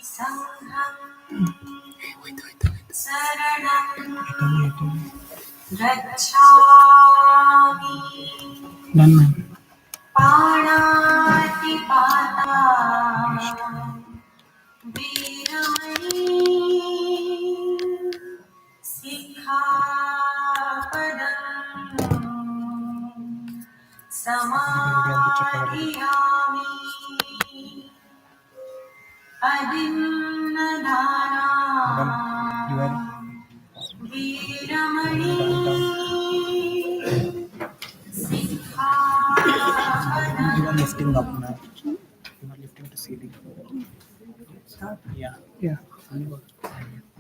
Sangham Saranam Gacchami Panatipata Viramani Sikhapadam Samadhiyami Adinnadana Viramani Sikhapadam. You are lifting up now. You are lifting to CD. Yeah. Yeah.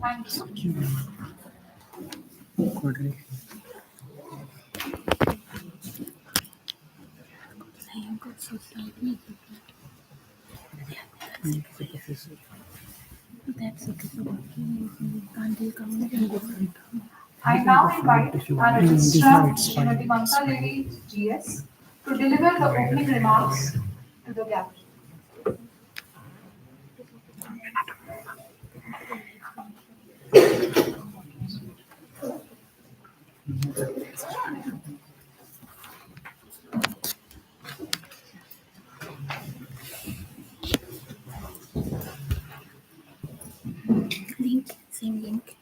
Thank you. Good. I now invite our registrar, Srimati Mamta Devi GS, to deliver the opening remarks to the gathering. Same link.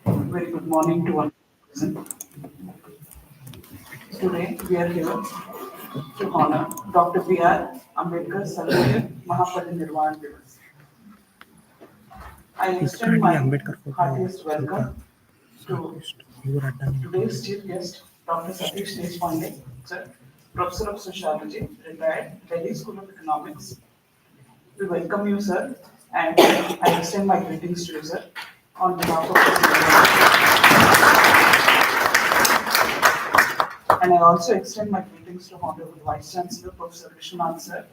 Very good morning to one person. Today we are here to honor Dr.B.R.Ambedkar Salvia Mahaparinirvana Diwas. I extend my heartiest welcome to today's chief guest, Dr. Satish Deshpande, sir, Professor of Sociology, retired, Delhi School of Economics. We welcome you, sir, and I extend my greetings to you, sir, on behalf of the and I also extend my greetings to Honorable Vice Chancellor, Professor Vishwanatha, sir.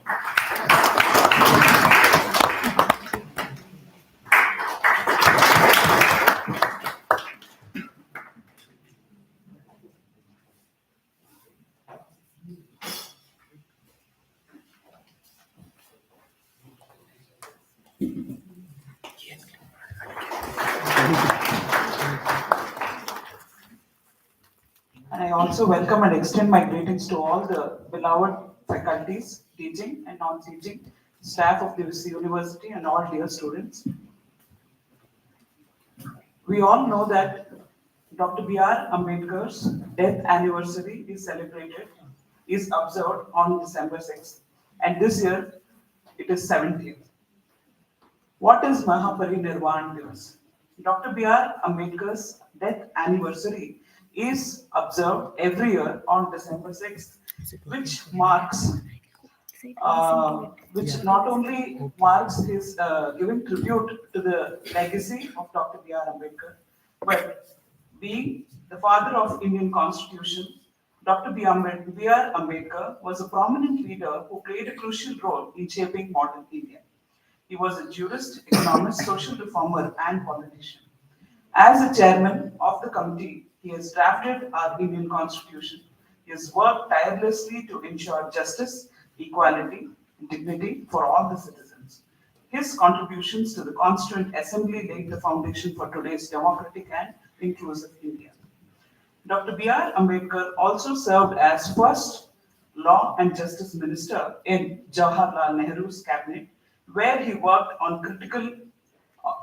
And I also welcome and extend my greetings to all the beloved faculties, teaching and non-teaching, staff of this university and all dear students. We all know that Dr. B.R. Ambedkar's death anniversary is observed on December 6th. And this year, it is 17th. What is Mahaparinirvana Diwas? Dr. B.R. Ambedkar's death anniversary is observed every year on December 6th, which not only marks his giving tribute to the legacy of Dr. B.R. Ambedkar, but being the father of Indian Constitution, Dr. B.R. Ambedkar was a prominent leader who played a crucial role in shaping modern India. He was a jurist, economist, social reformer, and politician. As a chairman of the committee, he has drafted our Indian Constitution. He has worked tirelessly to ensure justice, equality, and dignity for all the citizens. His contributions to the Constituent Assembly laid the foundation for today's democratic and inclusive India. Dr. B.R. Ambedkar also served as first Law and Justice Minister in Jawaharlal Nehru's cabinet, where he worked on critical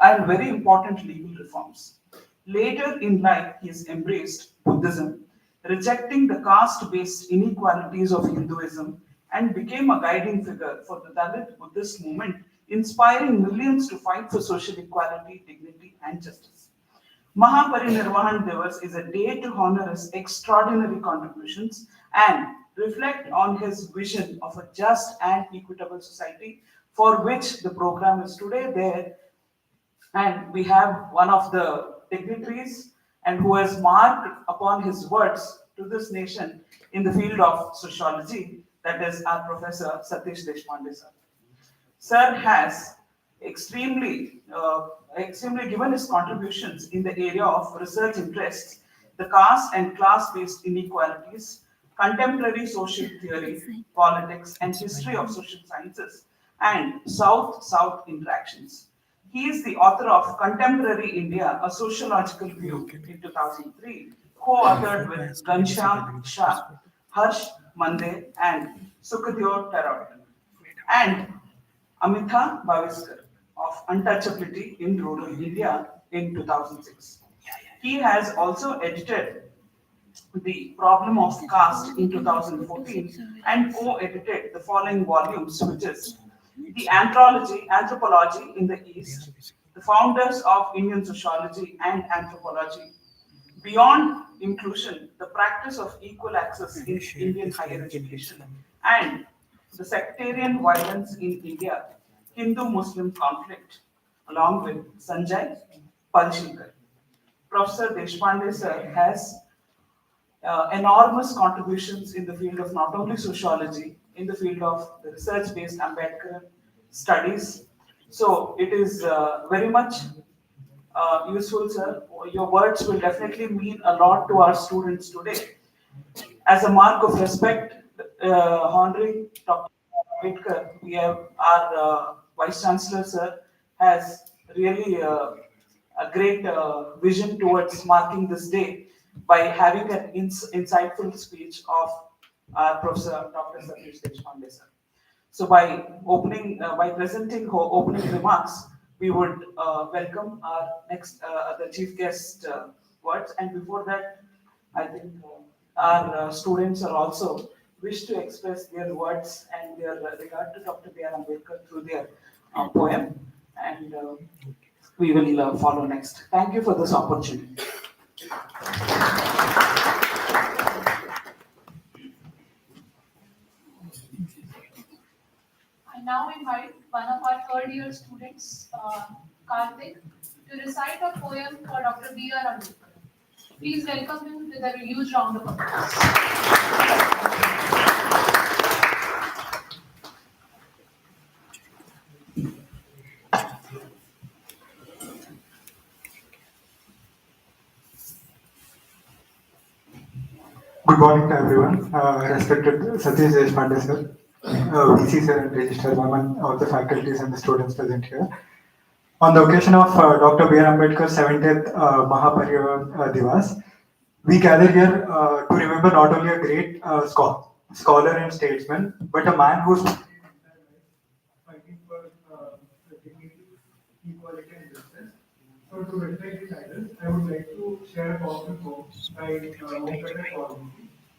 and very important legal reforms. Later in life, he has embraced Buddhism, rejecting the caste-based inequalities of Hinduism, and became a guiding figure for the Dalit Buddhist movement, inspiring millions to fight for social equality, dignity, and justice. Mahaparinirvana Diwas is a day to honor his extraordinary contributions and reflect on his vision of a just and equitable society, for which the program is today there. And we have one of the dignitaries and who has marked upon his words to this nation in the field of sociology, that is our Professor Satish Deshpande, sir. Sir has extremely given his contributions in the area of research interests the caste and class-based inequalities, contemporary social theory, politics, and history of social sciences, and South-South interactions. He is the author of Contemporary India, a Sociological View in 2003, co-authored with Ghanshyam Shah, Harsh Mande, and Sukhdev Tarot, and Amitha Bhaviskar of Untouchability in Rural India in 2006. He has also edited The Problem of Caste in 2014 and co-edited the following volumes, which is The Anthropology in the East, The Founders of Indian Sociology and Anthropology, Beyond Inclusion, the Practice of Equal Access in Indian Higher Education, and The Sectarian Violence in India, Hindu-Muslim Conflict, along with Sanjay Palshikar. Professor Deshpande sir has enormous contributions in the field of not only sociology, in the field of the research-based Ambedkar studies. So it is very much useful, sir. Your words will definitely mean a lot to our students today. As a mark of respect, Honorary Dr. Ambedkar, we have our Vice Chancellor, sir, has really a great vision towards marking this day by having an insightful speech of our Professor Dr. Satish Deshpande, sir. So by presenting her opening remarks, we would welcome our next the chief guest words. And before that, I think our students are also wish to express their words and their regard to Dr. B.R. Ambedkar through their poem, and we will follow next. Thank you for this opportunity. I now invite one of our third year students, Karthik, to recite a poem for Dr. B.R. Ambedkar. Please welcome him with a huge round of applause. Good morning to everyone. Respected Satish Deshpande sir, VC sir and Registrar Ma'am, and all the faculties and the students present here. On the occasion of Dr. B.R. Ambedkar's 70th Mahaparinirvana Diwas, we gather here to remember not only a great scholar and statesman, but a man who's fighting for dignity, equality, and justice. So, to respect these idols, I would like to share a powerful quote by Mahaparinirvana,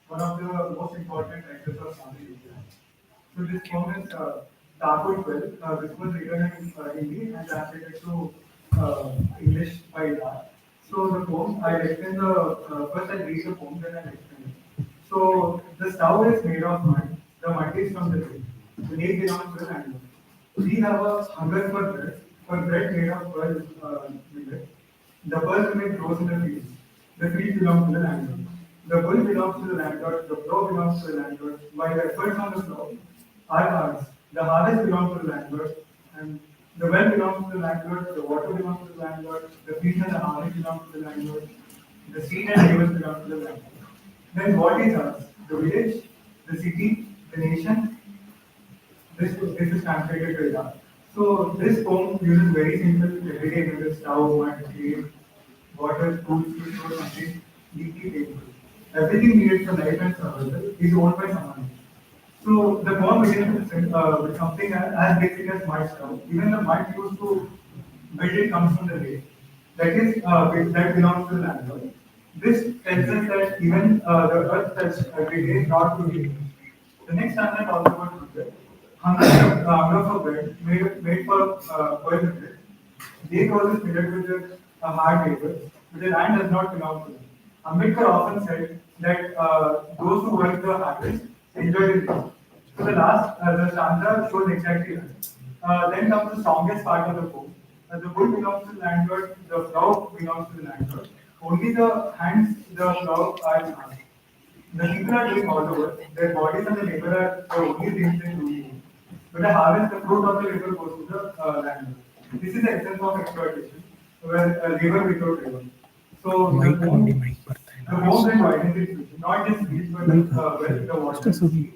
one of the most important writers of modern India. So, this poem is Tagore 12, which was written in Hindi and translated to English by Dad. So, the poem, I'll explain first I'll read the poem, then I'll explain it. So, the stove is made of mud, the mud is from the lake. The lake belongs to the landlord. We have a hunger for bread made of pearl millet. The pearl millet grows in the fields. The field belongs to the landlord. The bull belongs to the landlord. The plough belongs to the landlord. While the efforts on the plough are ours. The harvest belongs to the landlord. And the well belongs to the landlord. The water belongs to the landlord. The field and the harvest belong to the landlord. The seed and labor belong to the landlord. Then what is ours? The village, the city, the nation. This is translated to Iraq. So this poem uses very simple everyday methods: stove, mud, clay, water, tools to store something deeply painful. Everything needed for life and survival is owned by someone. So the poem begins with something as basic as mud stove. Even the mud used to build it comes from the lake. That belongs to the landlord. This tells us that even the earth touched every day, not to be. The next stanza talks about hunger. Hunger for bread, made for pearl bread. They causes filled with hard labor, but the land does not belong to them. Ambedkar often said that those who work the hardest enjoy the least. So the stanza shows exactly that. Then comes the strongest part of the poem. The bull belongs to the landlord, the plough belongs to the landlord. Only the hands, the plough are in hand. The people are doing all the work. Their bodies and the labor are the only things they do. But the harvest, the fruit of the labor goes to the landlord. This is the essence of exploitation, where labor without labor. So the poem The home then widens its vision, not just reach but the water sea,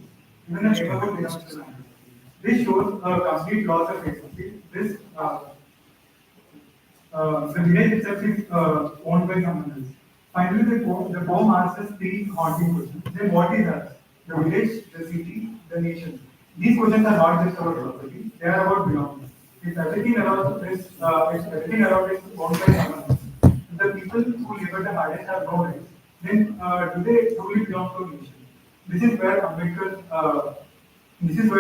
even the neighborhood becomes the land. This shows a complete loss of agency. The village itself is owned by someone else. Finally, the poem asks us three haunting questions. Then what is us? The village, the city, the nation. These questions are not just about property, they are about belonging. If everything around is owned by someone else, if the people who live at the hardest have no rights, then do they truly belong to a nation? This is where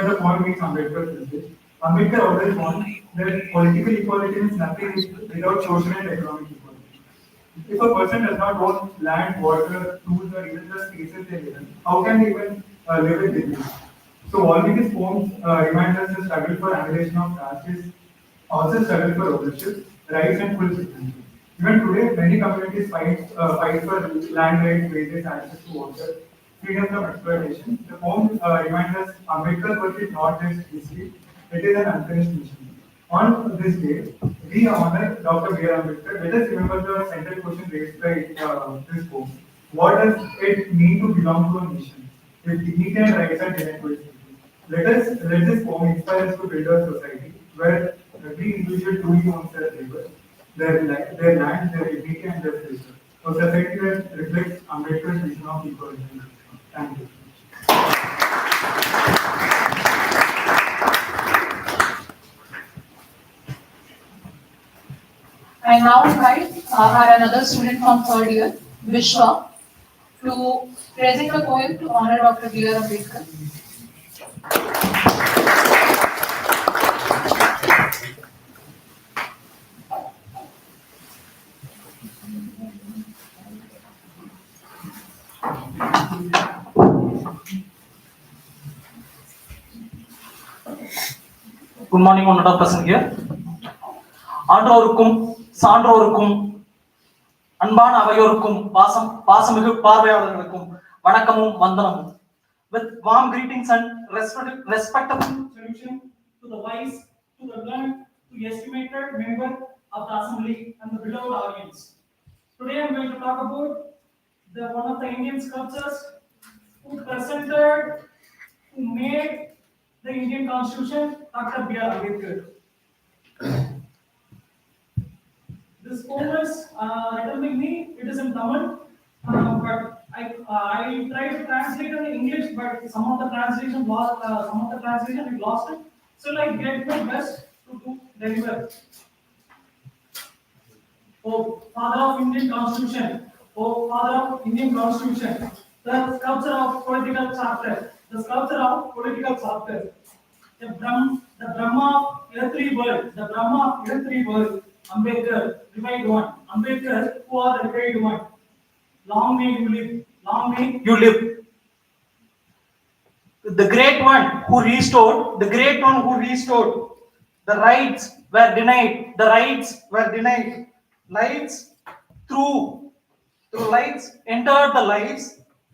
the poem meets Ambedkar's message. Ambedkar always warned that political equality means nothing without social and economic equality. If a person does not own land, water, tools, or even the spaces they live in, how can they even live with dignity? So, Walmiki's poems remind us the struggle for annihilation of caste is also struggle for ownership, rights, and full citizenship. Even today, many communities fight for land rights, wages, access to water, freedom from exploitation. The poem reminds us Ambedkar's work is not just history, it is an unfinished mission. On this day, we honor Dr.B.R. Ambedkar. Let us remember the central question raised by this poem. What does it mean to belong to a nation? If dignity and rights are denied to its people. Let this poem inspire us to build a society where every individual truly owns their labor, their land, their dignity, and their future. A society that reflects Ambedkar's vision of equality. Thank you. I now invite our another student from third year, Vishwa, to present a poem to honor Dr. B.R. Ambedkar. Good morning, honorable person here. ஆன்றோருக்கும் சான்றோருக்கும் அன்பான அவையோருக்கும் பாசமிகு பார்வையாளர்களுக்கும் வணக்கமும் வந்தனமும். With warm greetings and respectful salutation to the wise, to the learned, to the estimated member of the assembly and the beloved audience. Today I am going to talk about one of the Indian sculptors who made the Indian Constitution, Dr. B.R. Ambedkar. This poem is written by me. It is in Tamil, but I tried to translate it in English, but some of the translation we lost it. So I get my best to deliver. Oh, Father of Indian Constitution! Oh, Father of Indian Constitution! The sculptor of political chapter. The sculptor of political chapter. The Brahma of earthly world. The Brahma of earthly world. Ambedkar, revived one. Ambedkar, who are the revived one. Long may you live. Long may you live. The great one who restored. The great one who restored. The rights were denied. The rights were denied. Lights through lights entered the lives.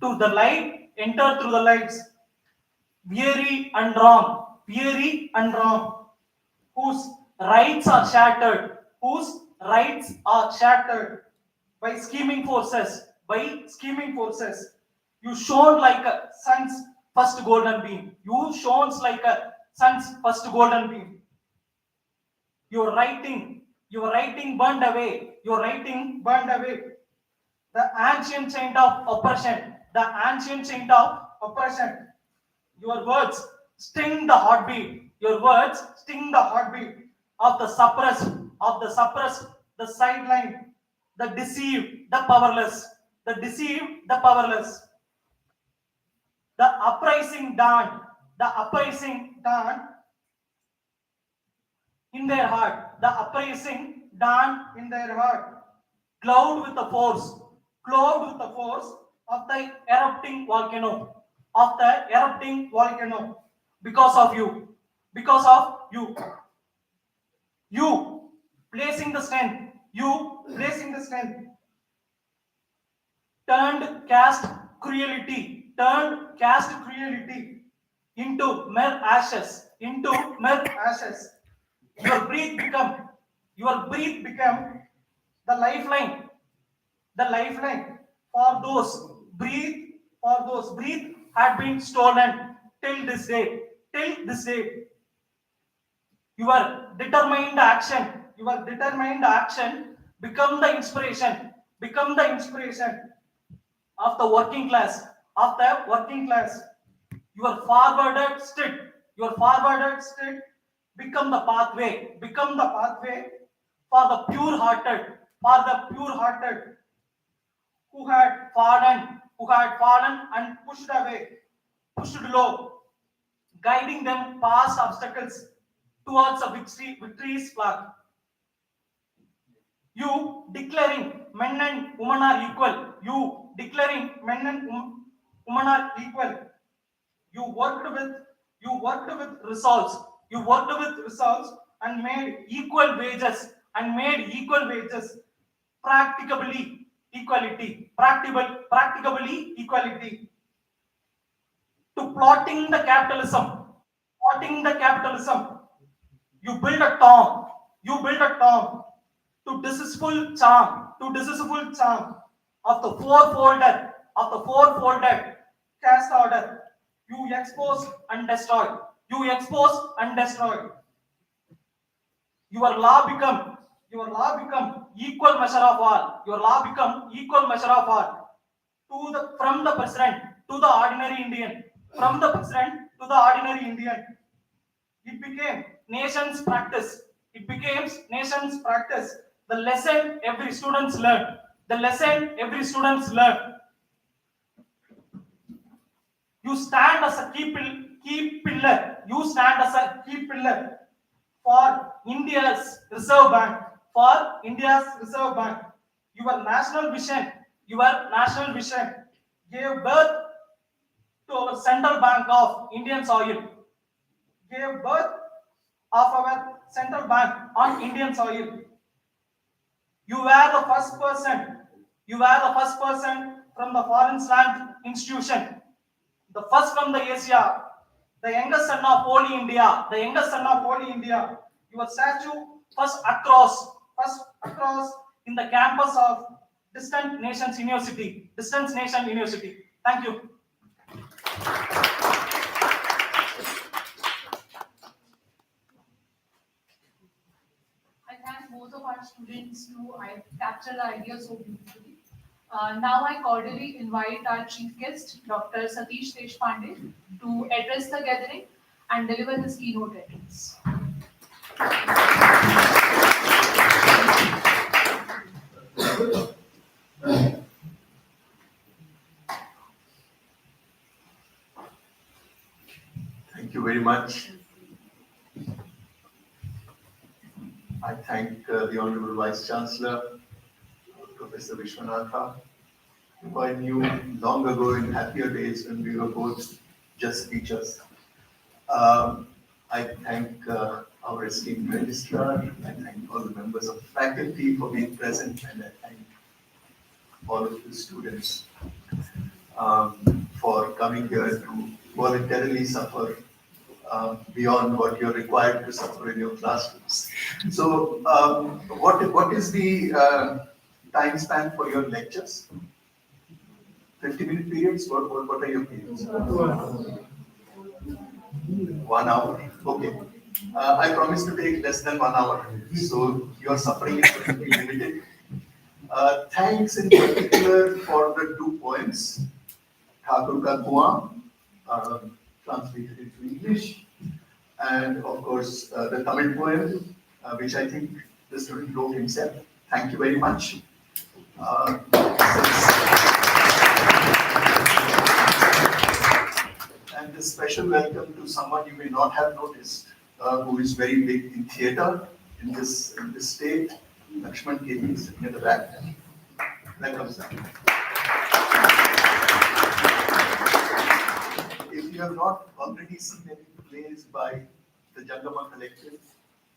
To the light entered through the lives. Weary and wrong. Weary and wrong. Whose rights are shattered. Whose rights are shattered by scheming forces. By scheming forces. You shone like a sun's first golden beam. You shone like a sun's first golden beam. Your writing burned away. Your writing burned away. The ancient chain of oppression. The ancient chain of oppression. Your words sting the heartbeat. Your words sting the heartbeat of the suppressed, the sideline, the deceived, the powerless, the deceived, the powerless. The uprising dawn in their heart, the uprising dawn in their heart, cloud with the force of the erupting volcano, because of you, you placing the strength, turned caste cruelty into mere ashes. Your breath become the lifeline for those breathe had been stolen till this day. Till this day. Your determined action become the inspiration of the working class. Your forwarded step become the pathway for the pure hearted who had fallen and pushed low, guiding them past obstacles towards a victory's flag. You declaring men and women are equal. Women are equal. You worked with results. And made equal wages practicably equality to plotting the capitalism. You build a tomb to deceitful charm of the four-folded caste order. You expose and destroy. Your law become equal measure of all. From the president to the ordinary Indian. It became nation's practice. The lesson every students learn. You stand as a key pillar. For India's Reserve Bank. Your national vision gave birth to our Central Bank of Indian soil. You were the first person from the Foreign Land Institution, the first from the Asia, the youngest son of Holy India. Your statue first across in the campus of Distant Nations University. Thank you. I thank both of our students who I capture the ideas so beautifully. Now I cordially invite our chief guest, Dr. Satish Deshpande, to address the gathering and deliver his keynote address. Thank you very much. I thank the Honorable Vice Chancellor, Professor Vishwanatha, who I knew long ago in happier days when we were both just teachers. I thank our esteemed registrar. I thank all the members of faculty for being present, and I thank all of the students for coming here to voluntarily suffer beyond what you're required to suffer in your classrooms. So, what is the time span for your lectures? 50-minute periods? What are your periods? 1 hour. Okay. I promise to take less than 1 hour. So your suffering is going to be limited. Thanks in particular for the 2 poems, Thakur Ka Kuan, translated into English, and of course the Tamil poem, which I think the student wrote himself. Thank you very much. And a special welcome to someone you may not have noticed, who is very big in theatre in this state. Lakshman K. is sitting at the back. Welcome, sir. If you have not already seen any plays by the Jangama Collective,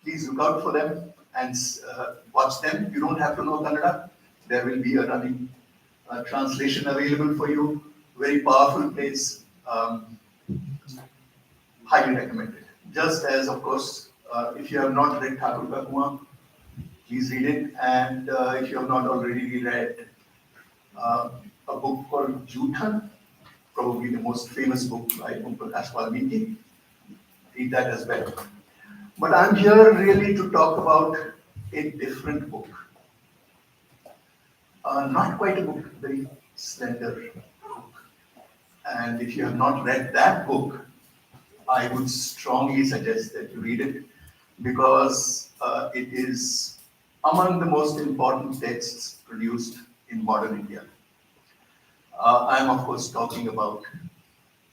please look out for them and watch them. You don't have to know Kannada. There will be a running translation available for you. Very powerful plays. Highly recommended. Just as, of course, if you have not read Thakur Ka Kuan, please read it. And if you have not already read a book called Juthan, probably the most famous book by Prakash Valmiki. Read that as well. But I'm here really to talk about a different book. Not quite a book, very slender book. And if you have not read that book, I would strongly suggest that you read it because it is among the most important texts produced in modern India. I am, of course, talking about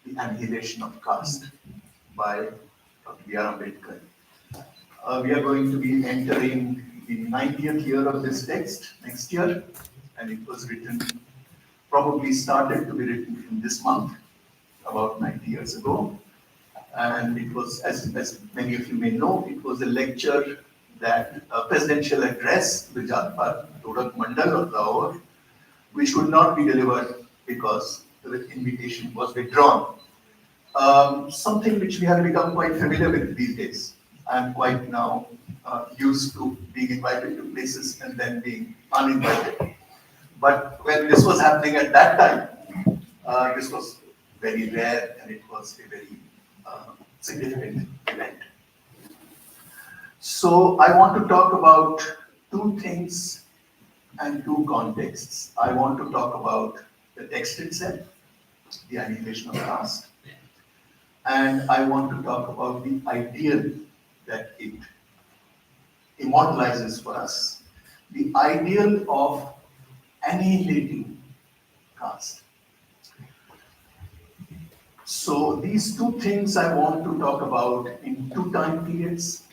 The Annihilation of Caste by Dr.B.R.Ambedkar. We are going to be entering the 90th year of this text next year, and it was written, probably started to be written in this month, about 90 years ago. And it was, as many of you may know, it was a lecture that, a presidential address, the Jatpat Dorak Mandal of Lahore, which could not be delivered because the invitation was withdrawn. Something which we have become quite familiar with these days. I'm quite now used to being invited to places and then being uninvited. But when this was happening at that time, this was very rare and it was a very significant event. So I want to talk about two things and two contexts. I want to talk about the text itself, the annihilation of caste, and I want to talk about the ideal that it immortalizes for us, the ideal of annihilating caste. So these two things I want to talk about in two time periods.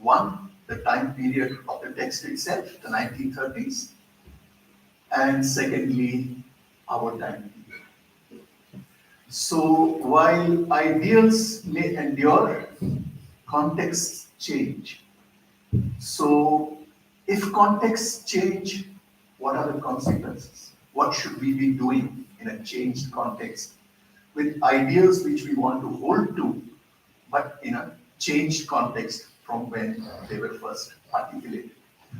One, the time period of the text itself, the 1930s, and secondly, our time period. So while ideals may endure, contexts change. So if contexts change, what are the consequences? What should we be doing in a changed context with ideals which we want to hold to, but in a changed context from when they were first articulated?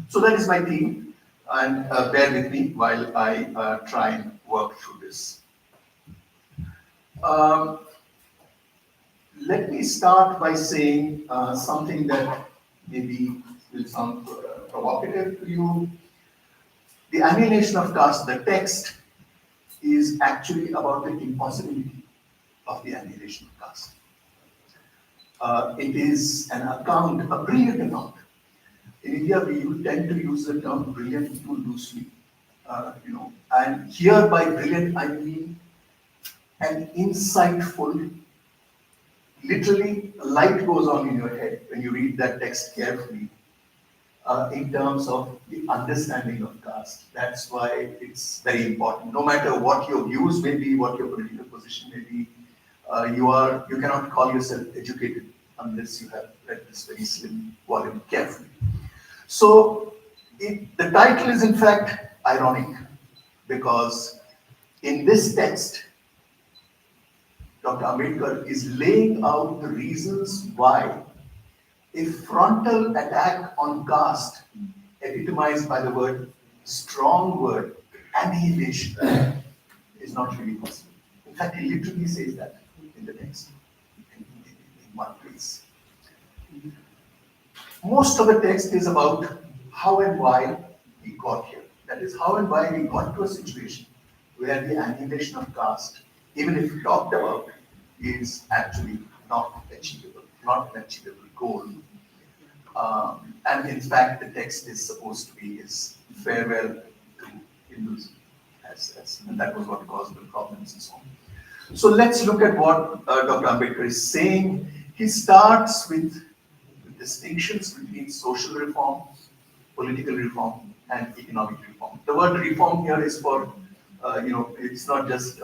So that is my theme, and bear with me while I try and work through this. Let me start by saying something that maybe will sound provocative to you. The Annihilation of Caste, the text, is actually about the impossibility of the annihilation of caste. It is an account, a brilliant account. In India, we tend to use the term brilliant too loosely, and here by brilliant I mean an insightful. Literally, a light goes on in your head when you read that text carefully. In terms of the understanding of caste. That's why it's very important. No matter what your views may be, what your political position may be, you cannot call yourself educated unless you have read this very slim volume carefully. So the title is in fact ironic because in this text, Dr. Ambedkar is laying out the reasons why a frontal attack on caste, epitomized by the strong word, annihilation, is not really possible. In fact, he literally says that in the text, in one place. Most of the text is about how and why we got here. That is, how and why we got to a situation where the annihilation of caste, even if talked about, is actually not achievable, not an achievable goal. And in fact, the text is supposed to be his farewell to Hinduism, and that was what caused the problems and so on. So let's look at what Dr. Ambedkar is saying. He starts with the distinctions between social reform, political reform, and economic reform. The word reform here is for, it's not just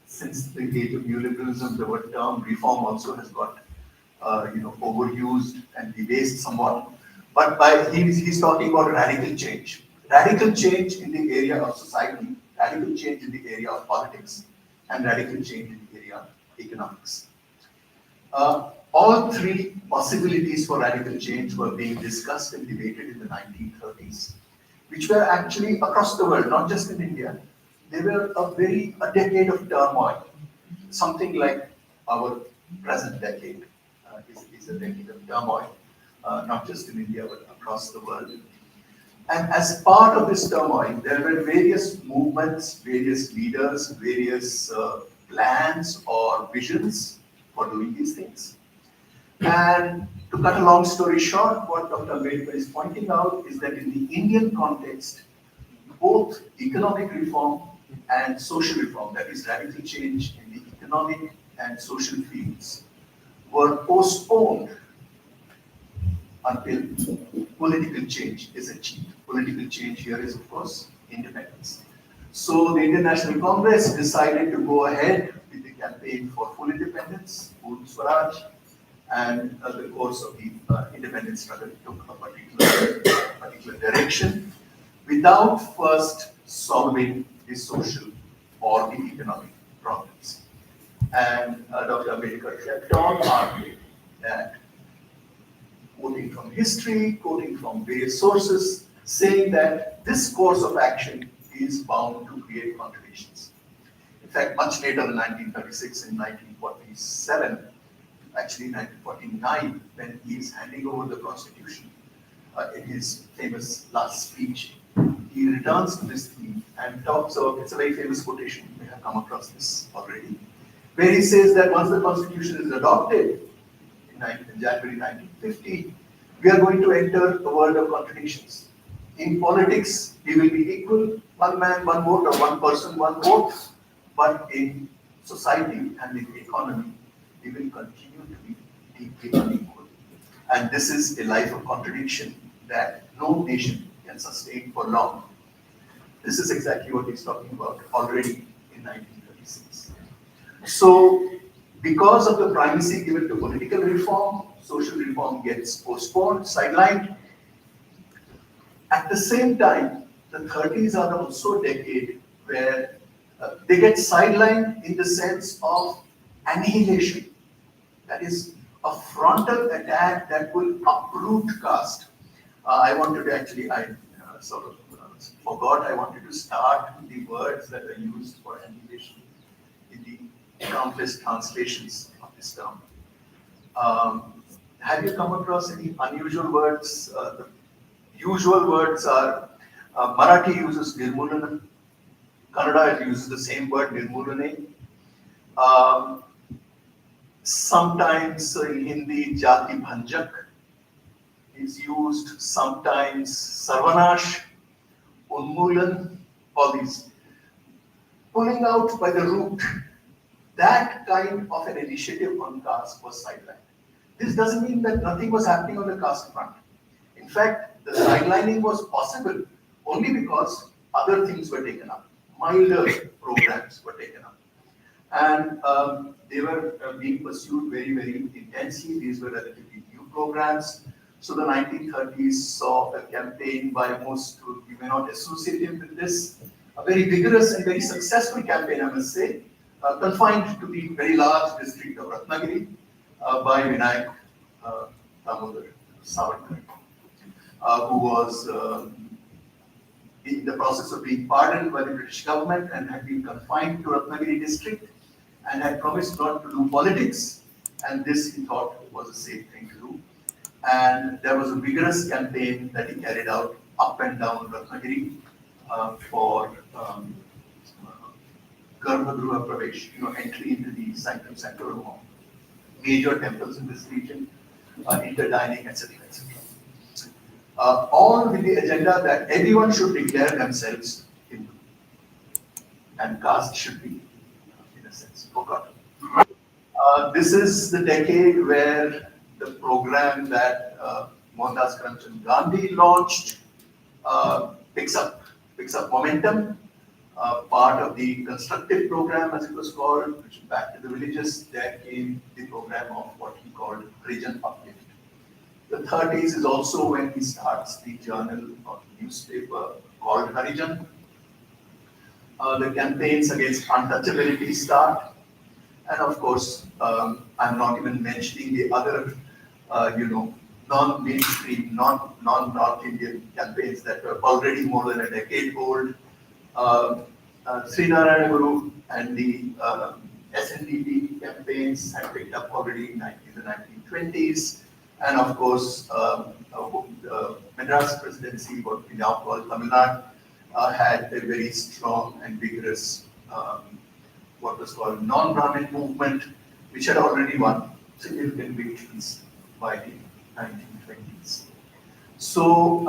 since the age of neoliberalism, the word term reform also has got overused and debased somewhat. But he's talking about radical change in the area of society, radical change in the area of politics, and radical change in the area of economics. All three possibilities for radical change were being discussed and debated in the 1930s, which were actually across the world, not just in India, they were a decade of turmoil, something like our present decade is a decade of turmoil, not just in India but across the world. And as part of this turmoil, there were various movements, various leaders, various plans or visions for doing these things. And to cut a long story short, what Dr. Ambedkar is pointing out is that in the Indian context, both economic reform and social reform, that is radical change in the economic and social fields, were postponed until political change is achieved. Political change here is, of course, independence. So the Indian National Congress decided to go ahead with the campaign for full independence, full Swaraj, and the course of the independence struggle took a particular direction without first solving the social or the economic problems. And Dr. Ambedkar kept on arguing that, quoting from history, quoting from various sources, saying that this course of action is bound to create contradictions. In fact, much later in 1936 and 1947, actually 1949, when he is handing over the Constitution, in his famous last speech, he returns to this theme and talks about, it's a very famous quotation, you may have come across this already, where he says that once the Constitution is adopted in January 1950, we are going to enter a world of contradictions. In politics, we will be equal, one man, one vote, or one person, one vote, but in society and in the economy, we will continue to be deeply unequal. And this is a life of contradiction that no nation can sustain for long. This is exactly what he's talking about already in 1936. So, because of the primacy given to political reform, social reform gets postponed, sidelined. At the same time, the 30s are also a decade where they get sidelined in the sense of annihilation. That is a frontal attack that will uproot caste. I wanted to actually, I sort of forgot, I wanted to start with the words that are used for annihilation in the countless translations of this term. Have you come across any unusual words? The usual words are, Marathi uses nirmulana, Kannada uses the same word, nirmulane. Sometimes in Hindi, jati bhanjak is used, sometimes sarvanash, unmulan, all these. Pulling out by the root, that kind of an initiative on caste was sidelined. This doesn't mean that nothing was happening on the caste front. In fact, the sidelining was possible only because other things were taken up. Milder programs were taken up. And they were being pursued very, very intensely. These were relatively new programs. So the 1930s saw a campaign by most who you may not associate him with this, a very vigorous and very successful campaign, I must say, confined to the very large district of Ratnagiri by Vinayak Damodar Savarkar, who was in the process of being pardoned by the British government and had been confined to Ratnagiri district and had promised not to do politics, and this he thought was a safe thing to do. And there was a vigorous campaign that he carried out up and down Ratnagiri for Garbhagruha Pravesh, entry into the sanctum sanctorum of major temples in this region, interdining, etc., etc. All with the agenda that everyone should declare themselves Hindu, and caste should be, in a sense, forgotten. This is the decade where the program that Mohandas Karamchand Gandhi launched picks up momentum. Part of the constructive program, as it was called, which was back to the villages, there came the program of what he called Harijan Uplift. The 30s is also when he starts the journal or newspaper called Harijan. The campaigns against untouchability start. And of course, I'm not even mentioning the other, non-mainstream, non-North Indian campaigns that were already more than a decade old. Srinarayana Guru and the SNDP campaigns had picked up already in the 1920s. And of course, the Madras presidency, what we now call Tamil Nadu, had a very strong and vigorous, what was called non-Brahmin movement, which had already won significant victories by the 1920s. So,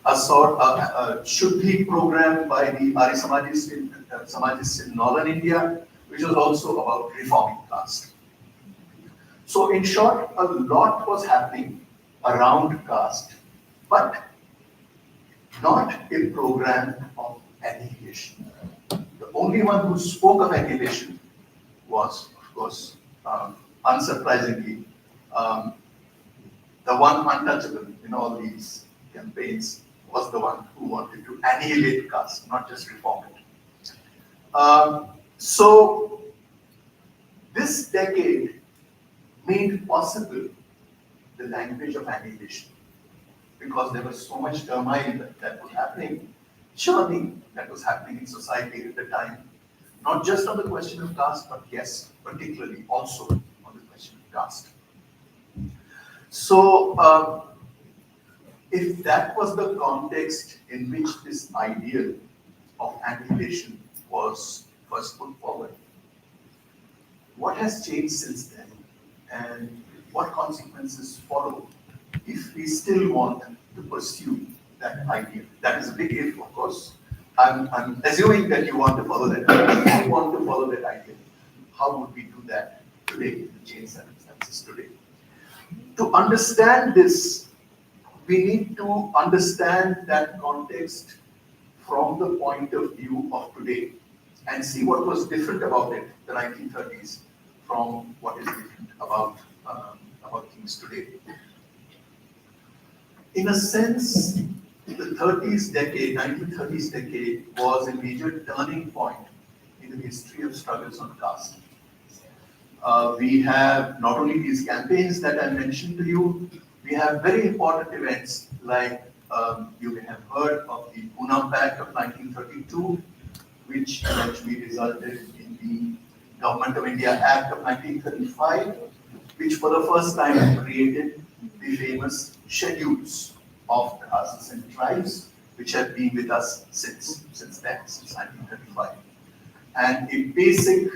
a sort of Shuddhi program by the Arya Samajists in northern India, which was also about reforming caste. So in short, a lot was happening around caste, but not a program of annihilation. The only one who spoke of annihilation was, of course, unsurprisingly, the one untouchable in all these campaigns was the one who wanted to annihilate caste, not just reform it. So this decade made possible the language of annihilation because there was so much turmoil that was happening, churning that was happening in society at the time, not just on the question of caste, but yes, particularly also on the question of caste. So, if that was the context in which this ideal of annihilation was first put forward, what has changed since then? And what consequences follow if we still want to pursue that ideal? That is a big if, of course. I'm assuming that you want to follow that. If you want to follow that ideal, how would we do that today, in the changed circumstances today? To understand this, we need to understand that context from the point of view of today and see what was different about it, the 1930s, from what is different about things today. In a sense, the 1930s decade, was a major turning point in the history of struggles on caste. We have not only these campaigns that I mentioned to you, we have very important events like you may have heard of the Pune Pact of 1932, which eventually resulted in the Government of India Act of 1935, which for the first time created the famous schedules of castes and tribes, which have been with us since then, since 1935. And a basic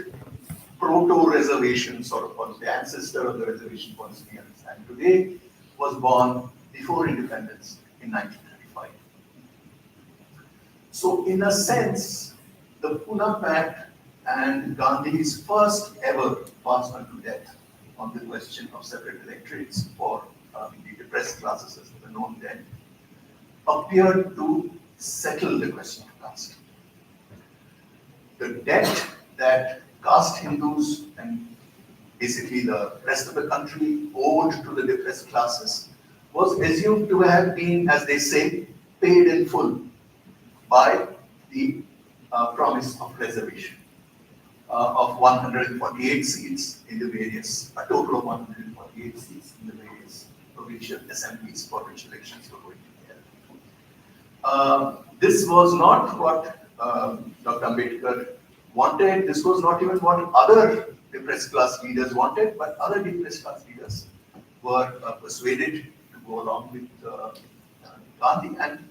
proto-reservation sort of policy, the ancestor of the reservation policy we understand today, was born before independence in 1935. So in a sense, the Pune Pact and Gandhi's first ever fast unto death on the question of separate electorates for the depressed classes as they were known then, appeared to settle the question of caste. The debt that caste Hindus and basically the rest of the country owed to the depressed classes was assumed to have been, as they say, paid in full by the promise of reservation of 148 seats in the various, a total of 148 seats in the various provincial assemblies for which elections were going to be held. This was not what Dr. Ambedkar wanted. This was not even what other depressed class leaders wanted, but other depressed class leaders were persuaded to go along with Gandhi, and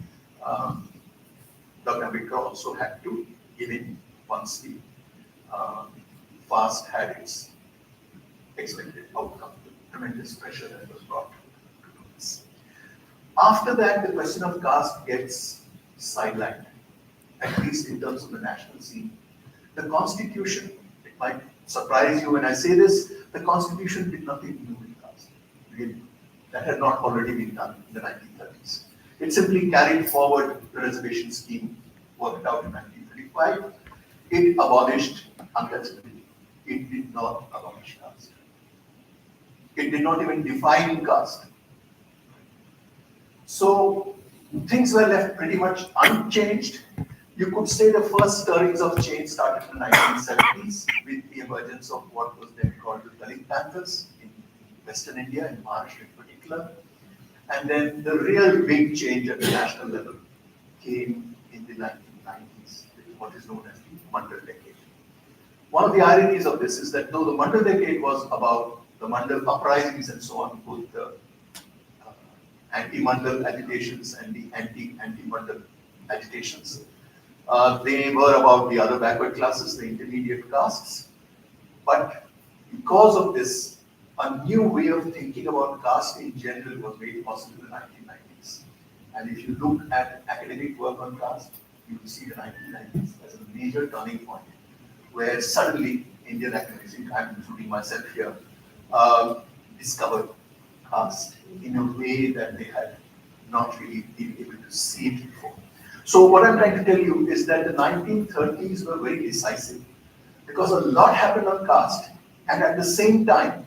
Dr. Ambedkar also had to give in once the fast had its expected outcome, the tremendous pressure that was brought to do this. After that, the question of caste gets sidelined, at least in terms of the national scene. The Constitution, it might surprise you when I say this, the Constitution did nothing new with caste, really. That had not already been done in the 1930s. It simply carried forward the reservation scheme worked out in 1935. It abolished untouchability. It did not abolish caste. It did not even define caste. So things were left pretty much unchanged. You could say the first stirrings of change started in the 1970s with the emergence of what was then called the Dalit Panthers in Western India, in Maharashtra in particular. And then the real big change at the national level came in the 1990s with what is known as the Mandal decade. One of the ironies of this is that though the Mandal decade was about the Mandal uprisings and so on, both the anti-Mandal agitations and the anti-Mandal agitations, they were about the other backward classes, the intermediate castes. But because of this, a new way of thinking about caste in general was made possible in the 1990s. And if you look at academic work on caste, you will see the 1990s as a major turning point, where suddenly Indian academics, I'm including myself here, discovered caste in a way that they had not really been able to see it before. So what I'm trying to tell you is that the 1930s were very decisive because a lot happened on caste, and at the same time,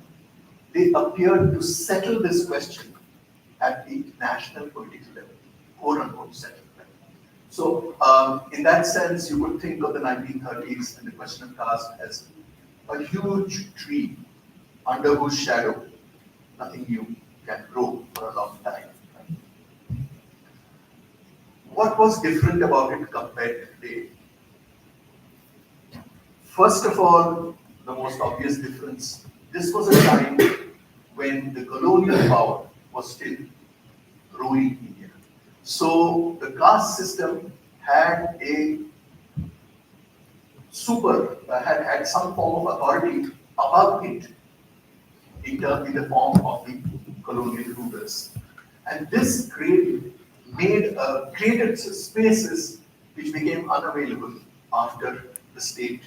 they appeared to settle this question at the national political level, quote unquote settle level. So in that sense, you could think of the 1930s and the question of caste as a huge tree under whose shadow nothing new can grow for a long time. What was different about it compared to today? First of all, the most obvious difference, this was a time when the colonial power was still ruling India. So the caste system had a had some form of authority above it in the form of the colonial rulers. And this created spaces which became unavailable after the state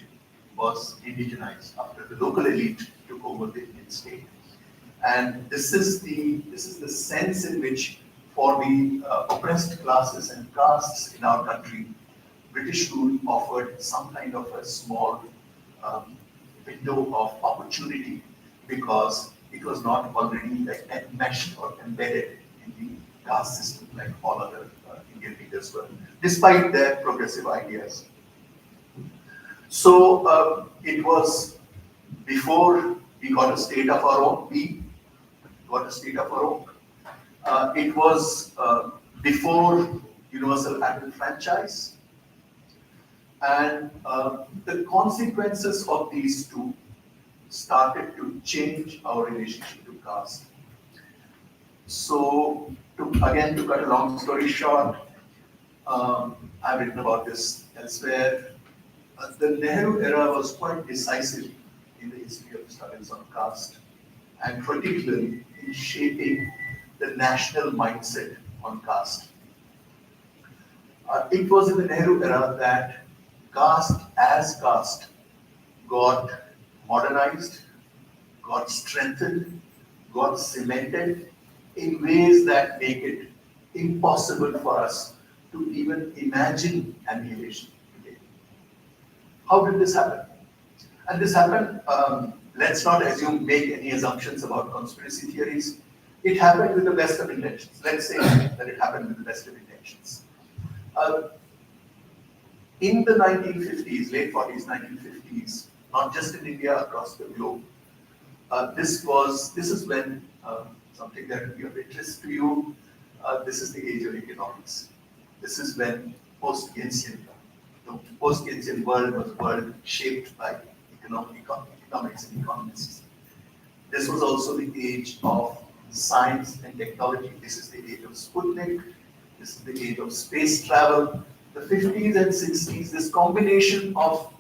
was indigenized, after the local elite took over the Indian state. And this is the sense in which, for the oppressed classes and castes in our country, British rule offered some kind of a small window of opportunity, because it was not already enmeshed or embedded in the caste system like all other Indian leaders were, despite their progressive ideas. So it was before we got a state of our own. It was before universal adult franchise, and the consequences of these two started to change our relationship to caste. So, to cut a long story short, I've written about this elsewhere. The Nehru era was quite decisive in the history of studies on caste, and particularly in shaping the national mindset on caste. It was in the Nehru era that caste as caste got modernized, got strengthened, got cemented in ways that make it impossible for us to even imagine annihilation today. How did this happen? And this happened, let's not make any assumptions about conspiracy theories. It happened with the best of intentions. Let's say that it happened with the best of intentions. In the 1950s, late 40s, 1950s, not just in India, across the globe, this is when something that will be of interest to you. This is the age of economics. This is when post-Keynesian world was a world shaped by economics and economists. This was also the age of science and technology. This is the age of Sputnik. This is the age of space travel. The 50s and 60s, this combination of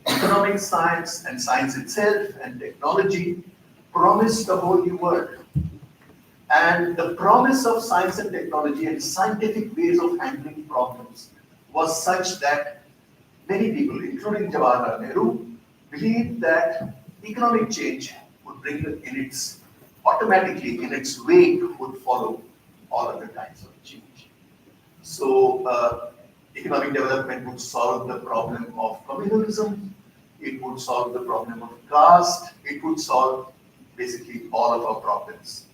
economic science and science itself and technology promised a whole new world. And the promise of science and technology and scientific ways of handling problems was such that many people, including Jawaharlal Nehru, believed that economic change would bring automatically in its wake would follow all other kinds of change. So economic development would solve the problem of communalism, it would solve the problem of caste, it would solve basically all of our problems.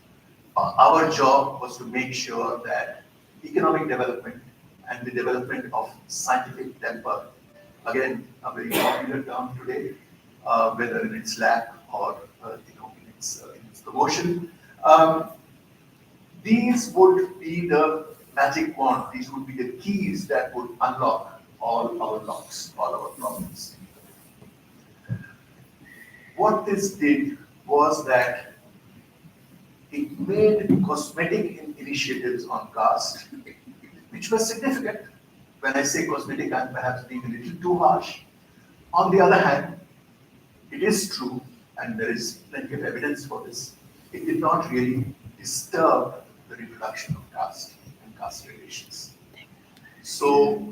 Our job was to make sure that economic development and the development of scientific temper, again, a very popular term today, whether in its lack or in its promotion, these would be the magic wand, these would be the keys that would unlock all our knocks, all our problems. What this did was that it made cosmetic initiatives on caste, which were significant. When I say cosmetic, I'm perhaps being a little too harsh. On the other hand, it is true, and there is plenty of evidence for this, it did not really disturb the reproduction of caste and caste relations. So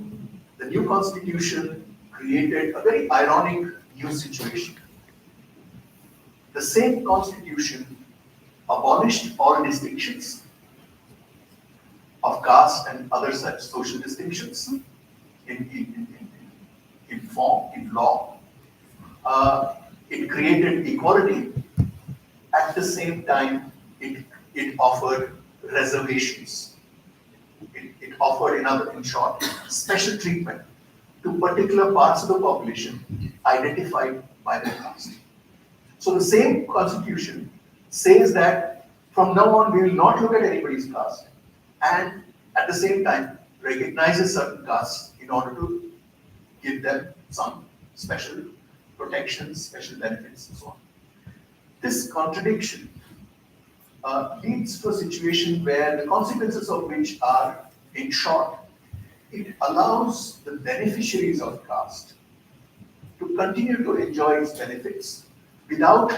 the new constitution created a very ironic new situation. The same constitution abolished all distinctions of caste and other such social distinctions in form, in law. It created equality. At the same time, it offered reservations. It offered, in short, special treatment to particular parts of the population identified by their caste. So the same constitution says that from now on we will not look at anybody's caste, and at the same time recognizes certain castes in order to give them some special protections, special benefits, and so on. This contradiction leads to a situation where the consequences of which are, in short, it allows the beneficiaries of caste to continue to enjoy its benefits without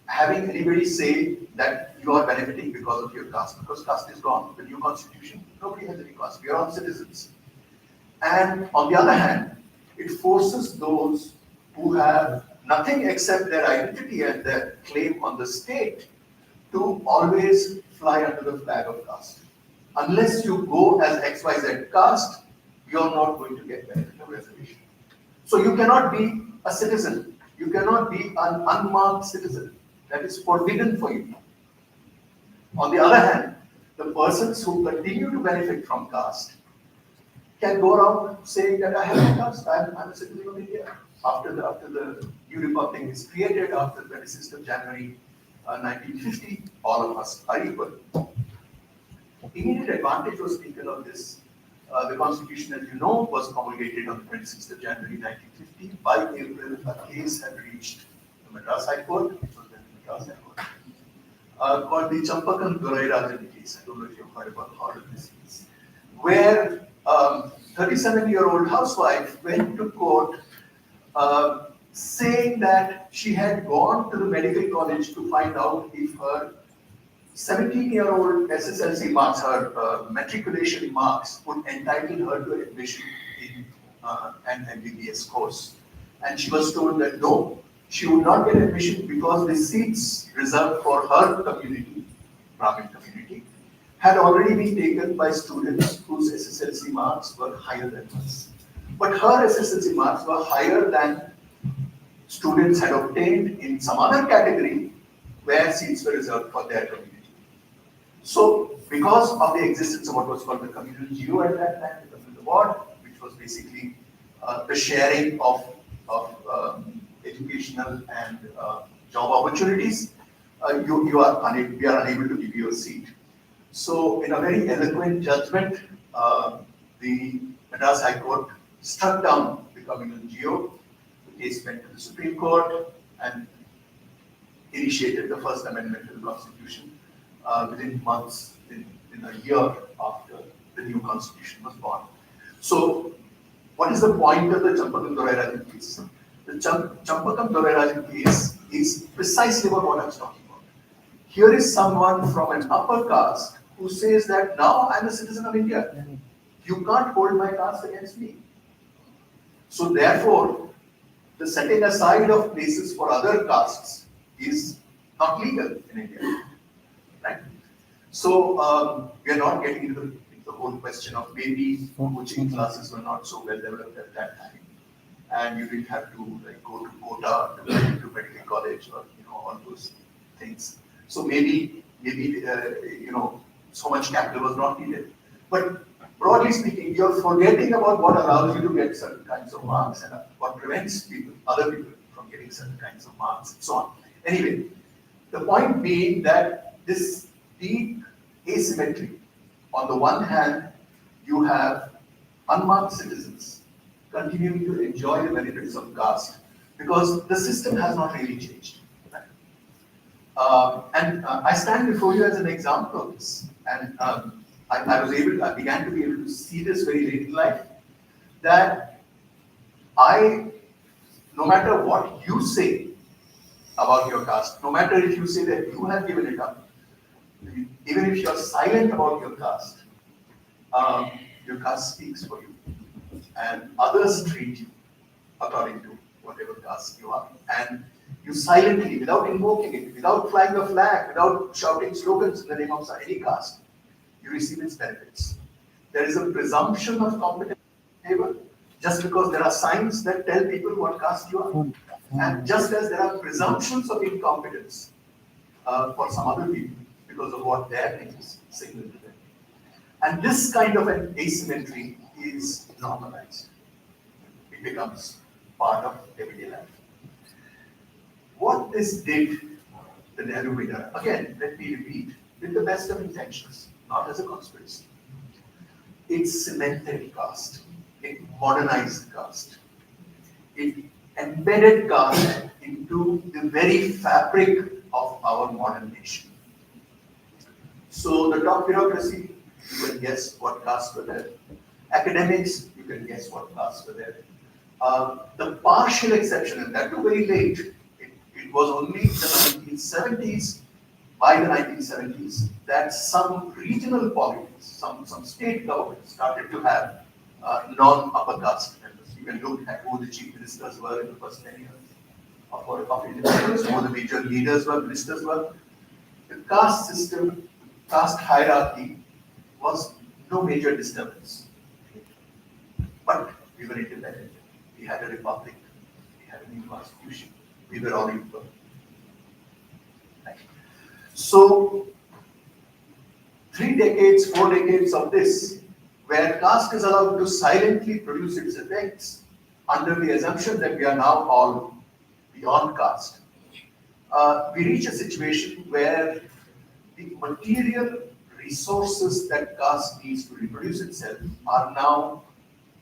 having anybody say that you are benefiting because of your caste, because caste is gone. The new constitution, nobody has any caste. We are all citizens. And on the other hand, it forces those who have nothing except their identity and their claim on the state to always fly under the flag of caste. Unless you go as XYZ caste, you're not going to get benefit of reservation. So you cannot be a citizen. You cannot be an unmarked citizen. That is forbidden for you. On the other hand, the persons who continue to benefit from caste can go around saying that I have a caste, I'm a citizen of India. After the new republic is created, after the 26th of January 1950, all of us are equal. Immediate advantage was taken of this. The constitution, as you know, was promulgated on the 26th of January 1950. By April, a case had reached the Madras High Court, which was then the Madras High Court, called the Champakan-Dorai case. I don't know if you've heard of this case, where 37-year-old housewife went to court saying that she had gone to the medical college to find out if her 17-year-old SSLC marks, her matriculation marks, would entitle her to admission in an MBBS course. And she was told that no, she would not get admission because the seats reserved for her community, Brahmin community, had already been taken by students whose SSLC marks were higher than hers. But her SSLC marks were higher than students had obtained in some other category where seats were reserved for their community. So, because of the existence of what was called the communal geo at that time, the communal award, which was basically the sharing of educational and job opportunities, we are unable to give you a seat. So, in a very eloquent judgment, the Madras High Court struck down the communal geo. The case went to the Supreme Court and initiated the First Amendment to the Constitution within months, in a year after the new Constitution was born. So, what is the point of the Champakan-Dorai case? The Champakan-Dorai case is precisely about what I was talking about. Here is someone from an upper caste who says that now I'm a citizen of India. You can't hold my caste against me. So therefore, the setting aside of places for other castes is not legal in India. Right? So we are not getting into the whole question of maybe coaching classes were not so well developed at that time, and you didn't have to go to quota to get into medical college or all those things. So maybe so much capital was not needed. But broadly speaking, you're forgetting about what allows you to get certain kinds of marks and what prevents other people from getting certain kinds of marks and so on. Anyway, the point being that this deep asymmetry, on the one hand, you have unmarked citizens continuing to enjoy the benefits of caste because the system has not really changed. I stand before you as an example of this. And I began to be able to see this very late in life, that no matter what you say about your caste, no matter if you say that you have given it up, even if you're silent about your caste speaks for you. And others treat you according to whatever caste you are. And you silently, without invoking it, without flying a flag, without shouting slogans in the name of any caste, you receive its benefits. There is a presumption of competence in favor just because there are signs that tell people what caste you are. And just as there are presumptions of incompetence for some other people because of what their names signal to them. And this kind of an asymmetry is normalized. It becomes part of everyday life. What this did, the Nehru winner, again, let me repeat, with the best of intentions, not as a conspiracy. It cemented caste. It modernized caste. It embedded caste into the very fabric of our modern nation. So the top bureaucracy, you can guess what castes were there. Academics, you can guess what castes were there. The partial exception, and that too very late, it was only in the 1970s, by the 1970s, that some regional politics, some state governments started to have non-upper caste members. You can look at who the chief ministers were in the first 10 years of independence, who the major leaders were, ministers were. The caste system, caste hierarchy was no major disturbance. But we were independent. We had a republic. We had a new constitution. We were all equal. Right. So, 3 decades, 4 decades of this, where caste is allowed to silently produce its effects under the assumption that we are now all beyond caste, we reach a situation where the material resources that caste needs to reproduce itself are now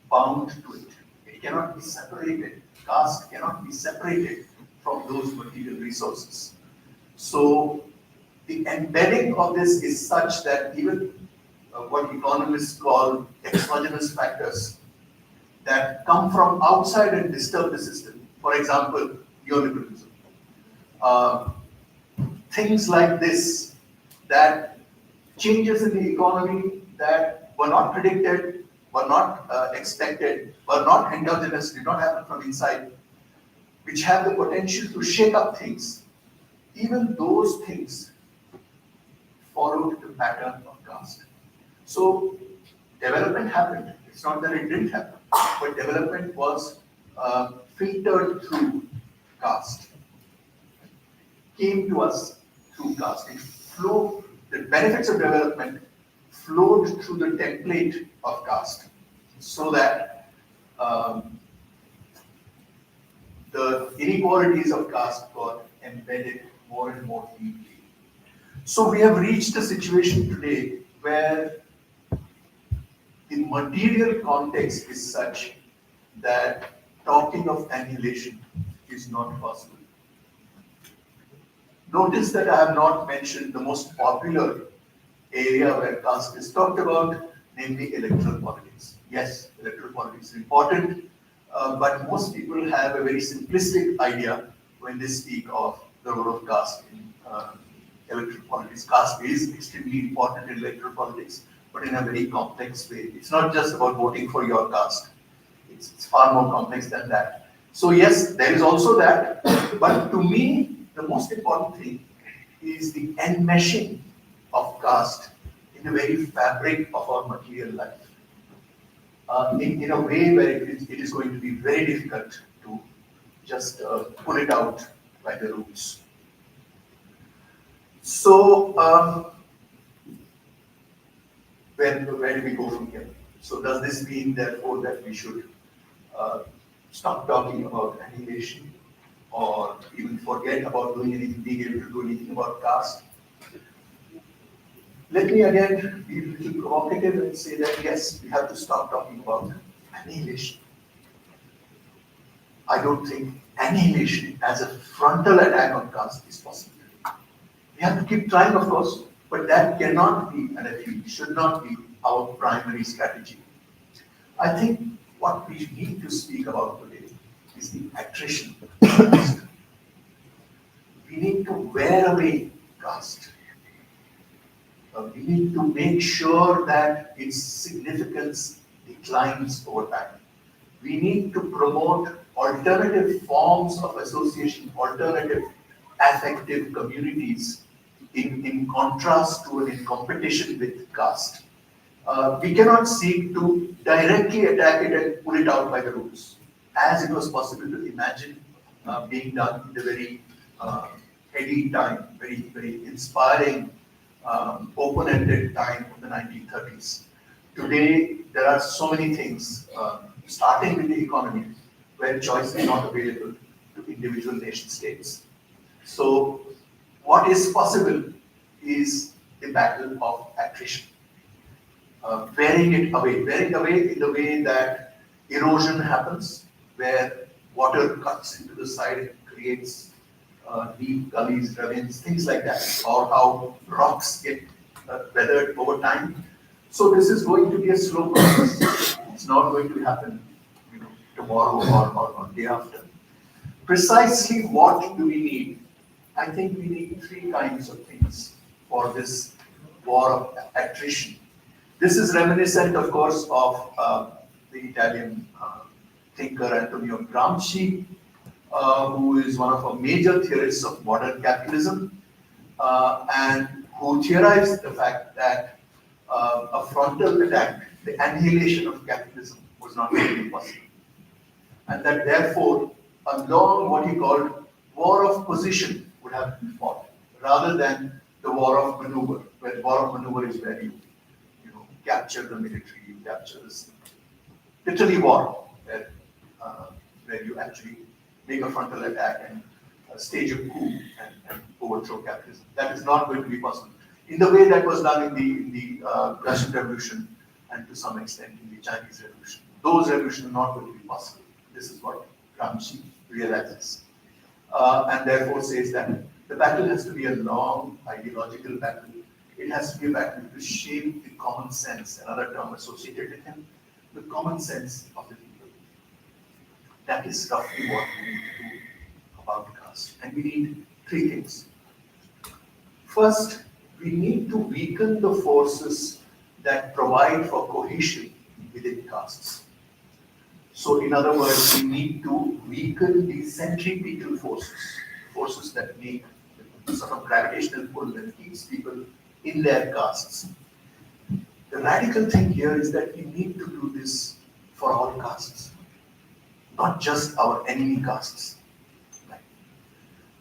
bound to it. It cannot be separated. Caste cannot be separated from those material resources. So the embedding of this is such that even what economists call exogenous factors that come from outside and disturb the system, for example, neoliberalism. Things like this, that changes in the economy that were not predicted, were not expected, were not endogenous, did not happen from inside, which have the potential to shake up things. Even those things followed the pattern of caste. So development happened. It's not that it didn't happen, but development was filtered through caste. Came to us through caste. It flowed. The benefits of development flowed through the template of caste, so that the inequalities of caste got embedded more and more deeply. So we have reached a situation today where the material context is such that talking of annihilation is not possible. Notice that I have not mentioned the most popular area where caste is talked about, namely electoral politics. Yes, electoral politics is important, but most people have a very simplistic idea when they speak of the role of caste in electoral politics. Caste is extremely important in electoral politics, but in a very complex way. It's not just about voting for your caste. It's far more complex than that. So yes, there is also that, but to me, the most important thing is the enmeshing of caste in the very fabric of our material life. In a way where it is going to be very difficult to just pull it out by the roots. So, where do we go from here? So does this mean, therefore, that we should stop talking about annihilation, or even forget about doing anything, being able to do anything about caste? Let me again be a little provocative and say that yes, we have to stop talking about annihilation. I don't think annihilation as a frontal attack on caste is possible. We have to keep trying, of course, but that cannot be, and I feel should not be, our primary strategy. I think what we need to speak about today is the attrition of caste. We need to wear away caste. We need to make sure that its significance declines over time. We need to promote alternative forms of association, alternative affective communities in contrast to and in competition with caste. We cannot seek to directly attack it and pull it out by the roots, as it was possible to imagine being done in the very heady time, very inspiring, open-ended time of the 1930s. Today, there are so many things, starting with the economy, where choice is not available to individual nation states. So, what is possible is a battle of attrition. Wearing it away in the way that erosion happens, where water cuts into the side and creates deep gullies, ravines, things like that, or how rocks get weathered over time. So this is going to be a slow process. It's not going to happen, tomorrow or day after. Precisely what do we need? I think we need three kinds of things for this war of attrition. This is reminiscent, of course, of the Italian thinker Antonio Gramsci, who is one of our major theorists of modern capitalism, and who theorized the fact that a frontal attack, the annihilation of capitalism, was not going to be possible. And that therefore, a long, what he called, war of position would have been fought, rather than the war of maneuver, where the war of maneuver is where you capture the military, you capture this, literally war, where you actually make a frontal attack and stage a coup and overthrow capitalism. That is not going to be possible in the way that was done in the Russian Revolution and to some extent in the Chinese Revolution. Those revolutions are not going to be possible. This is what Gramsci realizes, and therefore says that the battle has to be a long ideological battle. It has to be a battle to shape the common sense, another term associated with him, the common sense of the people. That is roughly what we need to do about caste. And we need three things. First, we need to weaken the forces that provide for cohesion within castes. So, in other words, we need to weaken the centripetal forces that make the sort of gravitational pull that keeps people in their castes. The radical thing here is that we need to do this for all castes, not just our enemy castes.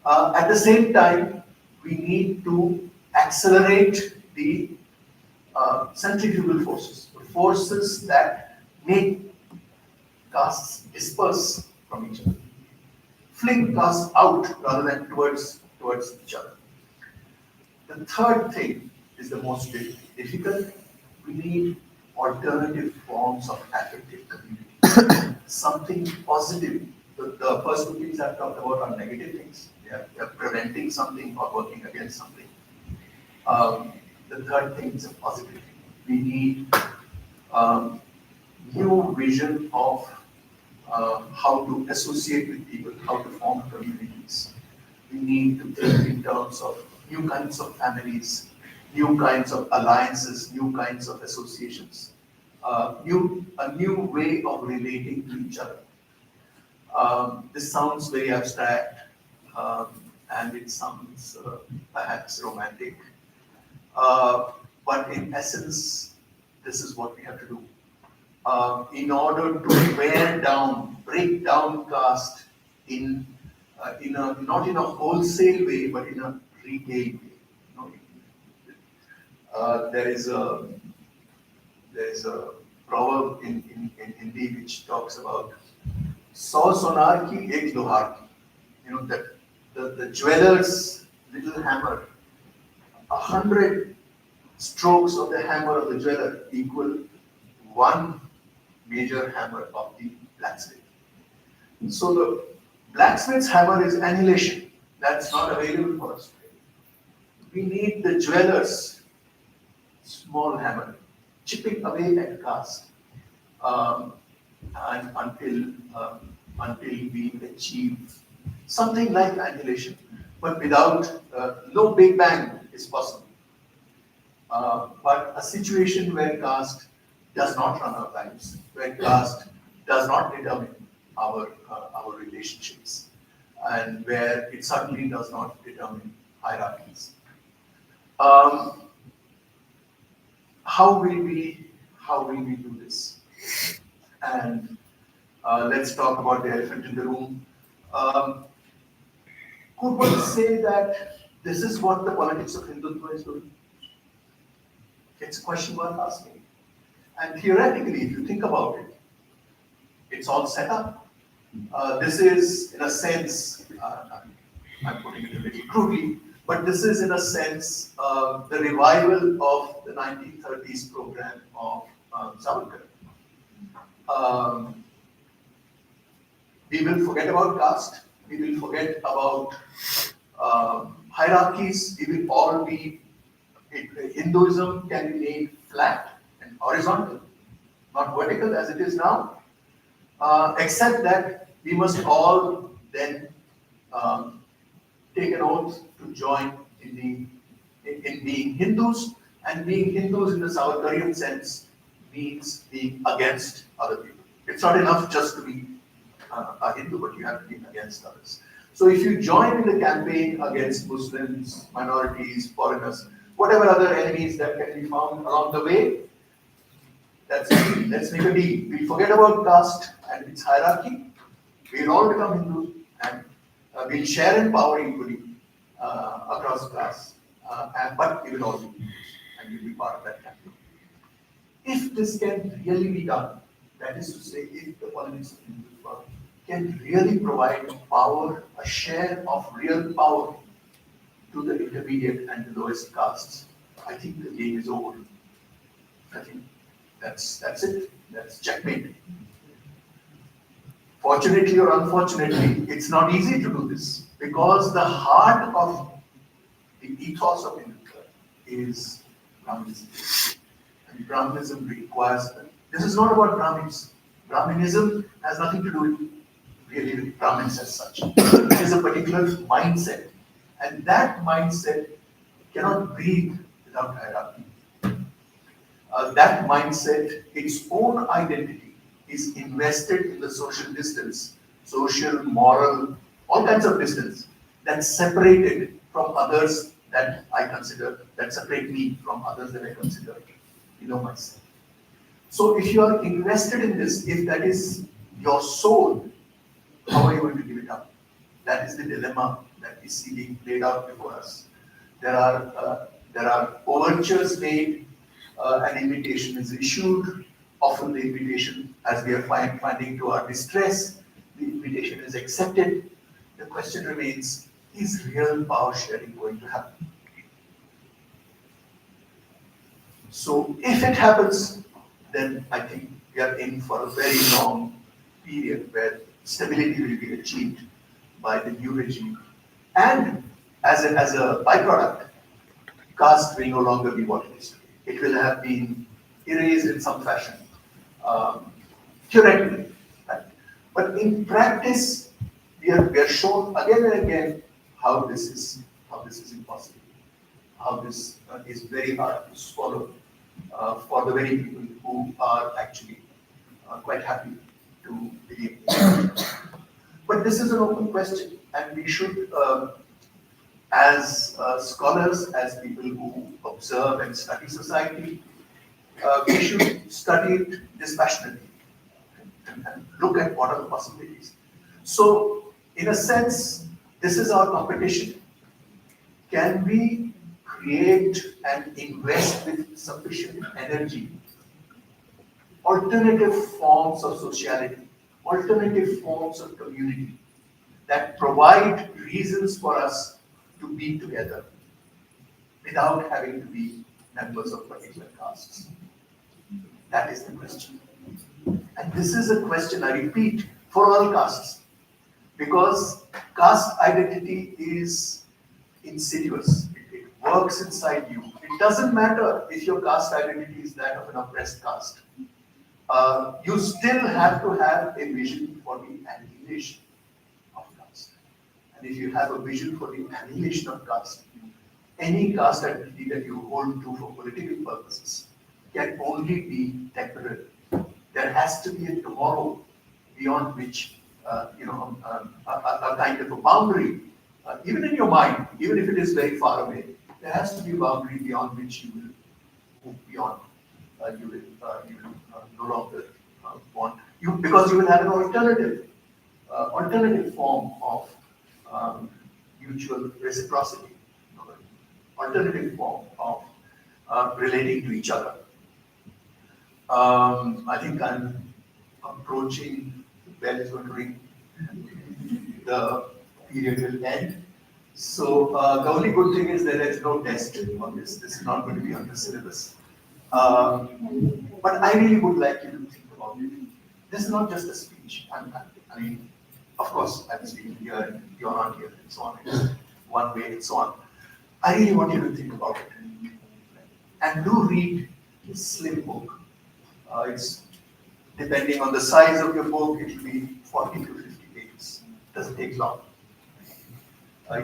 At the same time, we need to accelerate the centrifugal forces, the forces that make castes disperse from each other, fling castes out rather than towards each other. The third thing is the most difficult. We need alternative forms of affective community, something positive. The first two things I've talked about are negative things. They are preventing something or working against something. The third thing is a positive thing. We need new vision of how to associate with people, how to form communities. We need to think in terms of new kinds of families, new kinds of alliances, new kinds of associations, a new way of relating to each other. This sounds very abstract, and it sounds perhaps romantic, but in essence, this is what we have to do. In order to break down caste not in a wholesale way, but in a retail way. There is a proverb in Hindi which talks about "100 sonar ki, ek lohar ki." That the jeweler's little hammer, 100 strokes of the hammer of the jeweler equal one major hammer of the blacksmith. So the blacksmith's hammer is annihilation. That's not available for us today. We need the jeweler's small hammer, chipping away at caste, um, and until we achieve something like annihilation, but without no big bang is possible. But a situation where caste does not run our lives, where caste does not determine our relationships, and where it certainly does not determine hierarchies. Um, how will we do this? And let's talk about the elephant in the room. Um, could one say that this is what the politics of Hindutva is doing? It's a question worth asking. And theoretically, if you think about it, it's all set up. This is, in a sense, I'm putting it a little crudely, but this is, in a sense, the revival of the 1930s program of Savarkar. We will forget about caste, we will forget about hierarchies, we will all be, Hinduism can be made flat and horizontal, not vertical as it is now, except that we must all then take an oath to join in being Hindus, and being Hindus in the Savarkarian sense means being against other people. It's not enough just to be a Hindu, but you have to be against others. So if you join in the campaign against Muslims, minorities, foreigners, whatever other enemies that can be found along the way, that's a deal. Let's make a deal. We'll forget about caste and its hierarchy. We'll all become Hindus, and we'll share in power equally across class. But we will all be Hindus, and we'll be part of that campaign. If this can really be done, that is to say, if the politics of Hindutva can really provide power, a share of real power to the intermediate and the lowest castes, I think the game is over. I think that's it. That's checkmate. Fortunately or unfortunately, it's not easy to do this because the heart of the ethos of Hindutva is Brahmanism. And Brahmanism requires that. This is not about Brahmins. Brahminism has nothing to do with Brahmins as such. It is a particular mindset. And that mindset cannot breathe without hierarchy. That mindset, its own identity, is invested in the social distance, social, moral, all kinds of distance that's separated from others that I consider, that separate me from others that I consider below myself. So if you are invested in this, if that is your soul, how are you going to give it up? That is the dilemma that we see being played out before us. There are overtures made, an invitation is issued. Often the invitation, as we are finding to our distress, the invitation is accepted. The question remains, is real power sharing going to happen? So if it happens, then I think we are in for a very long period where stability will be achieved by the new regime. And as a byproduct, caste will no longer be what it is today. It will have been erased in some fashion, theoretically. Right? But in practice, we are shown again and again how this is impossible, how this is very hard to swallow for the very people who are actually quite happy to believe in it. But this is an open question, and we should, as scholars, as people who observe and study society, we should study it dispassionately and look at what are the possibilities. So, in a sense, this is our competition. Can we create and invest with sufficient energy alternative forms of sociality, alternative forms of community that provide reasons for us to be together without having to be members of particular castes? That is the question. And this is a question, I repeat, for all castes. Because caste identity is insidious. It works inside you. It doesn't matter if your caste identity is that of an oppressed caste. You still have to have a vision for the annihilation of caste. And if you have a vision for the annihilation of caste, any caste identity that you hold to for political purposes can only be temporary. There has to be a tomorrow beyond which, a kind of a boundary, even in your mind, even if it is very far away, there has to be a boundary beyond which you will move beyond. You will no longer want you because you will have an alternative form of mutual reciprocity, alternative form of relating to each other. I think I'm approaching, the bell is going to ring, the period will end. So the only good thing is there is no test on this. This is not going to be on the syllabus. But I really would like you to think about it. This is not just a speech. I mean, of course, I'm speaking here and you're not here and so on. It's one way and so on. I really want you to think about it. And do read this slim book. It's depending on the size of your book, it will be 40 to 50 pages. It doesn't take long.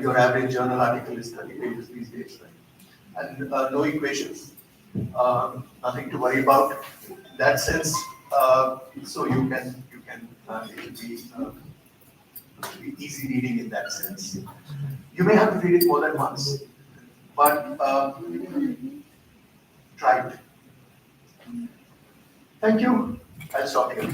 Your average journal article is 30 pages these days, right? And no equations, nothing to worry about in that sense. So it will be easy reading in that sense. You may have to read it more than once, but try it. Thank you. I'll stop here.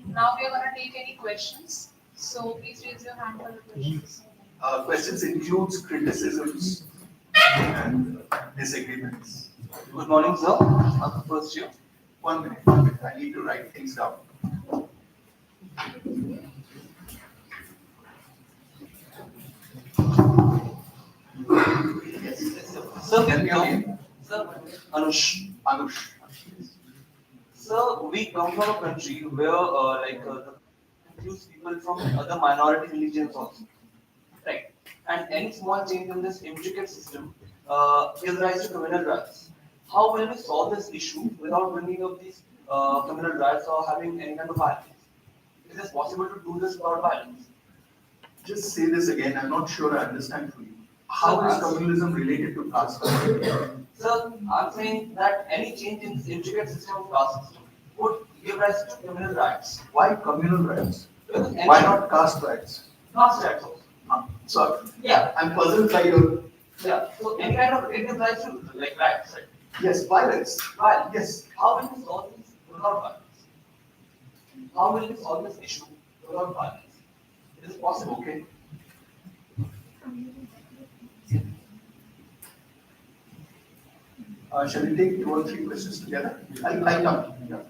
Now we are going to take any questions. So please raise your hand for the questions. Questions includes criticisms and disagreements. Good morning, sir. I'm the first year. 1 minute, 1 minute. I need to write things down. Yes. Sir, Tell me your name. Sir, Anush. Anush. Sir, we come from a country where, the confuse people from other minority religions also, right? And any small change in this intricate system gives rise to communal riots. How will we solve this issue without bringing up these communal riots or having any kind of violence? Is it possible to do this without violence? Just say this again. I'm not sure I understand fully. How is communalism related to caste? Sir, I'm saying that any change in this intricate system of caste system would give rise to communal riots. Why communal rights? Because any Why not caste rights? caste riots also. Sorry. Yeah. I'm puzzled by your. Yeah. So any kind of it gives rise to like riots, right? Yes, violence. Violence. Yes. How will we solve this without violence? How will we solve this issue without violence? Is it possible? Okay. Shall we take 2 or 3 questions together? I'll come. Yeah.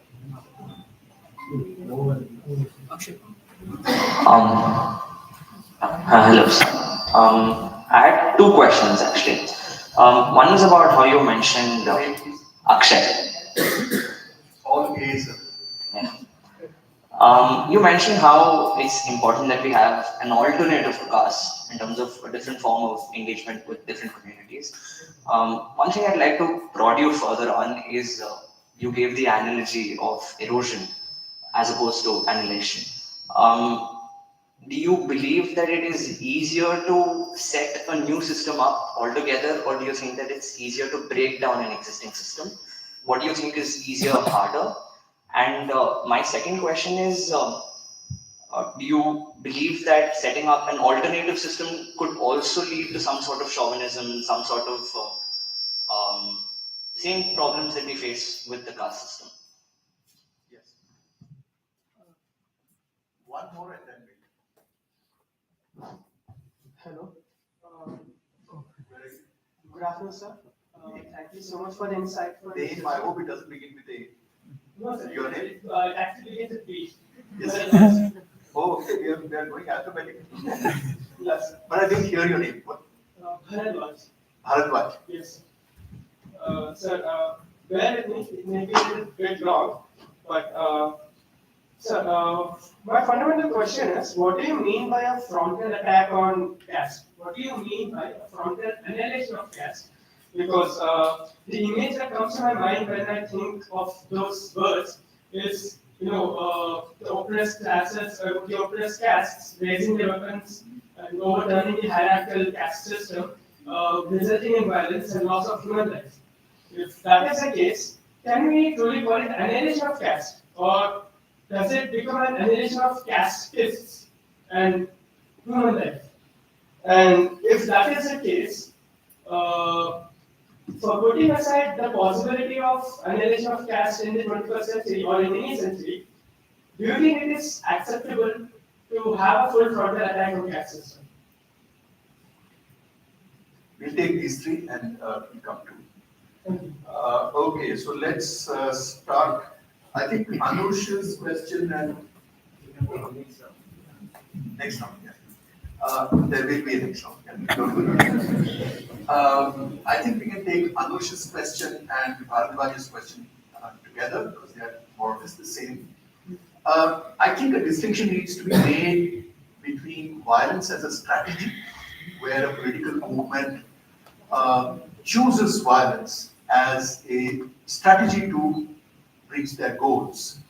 Hello, sir. I had 2 questions actually. One is about how you mentioned Akshay. All A's. Yeah. You mentioned how it's important that we have an alternative to caste in terms of a different form of engagement with different communities. One thing I'd like to prod you further on is you gave the analogy of erosion as opposed to annihilation. Do you believe that it is easier to set a new system up altogether, or do you think that it's easier to break down an existing system? What do you think is easier or harder? And my second question is, do you believe that setting up an alternative system could also lead to some sort of chauvinism, some sort of same problems that we face with the caste system? Yes. One more and then we. Hello. Good afternoon, sir. Thank you so much for the insight. Name, I hope it doesn't begin with A. No, sir. Your name? It actually begins with B. Yes. Oh, okay, we are going alphabetically. Yes. But I didn't hear your name. What? Bharadwaj. Bharadwaj. Yes. Sir, bear with me. It may be a little bit long, but sir, my fundamental question is, what do you mean by a frontal attack on caste? What do you mean by a frontal annihilation of caste? Because the image that comes to my mind when I think of those words is, the oppressed classes, the oppressed castes raising their weapons and overturning the hierarchical caste system, resulting in violence and loss of human life. If that is the case, can we truly call it annihilation of caste, or does it become an annihilation of castes and human life? And if that is the case, for putting aside the possibility of annihilation of caste in the 21st century or in any century, do you think it is acceptable to have a full frontal attack on caste system? We'll take these three and we'll come to. Okay, so let's start. I think Anush's question and next round. Yeah. There will be a next round. Yeah. Don't worry. I think we can take Anush's question and Bharadwaj's question together because they are more or less the same. I think a distinction needs to be made between violence as a strategy, where a political movement chooses violence as a strategy to reach their goals,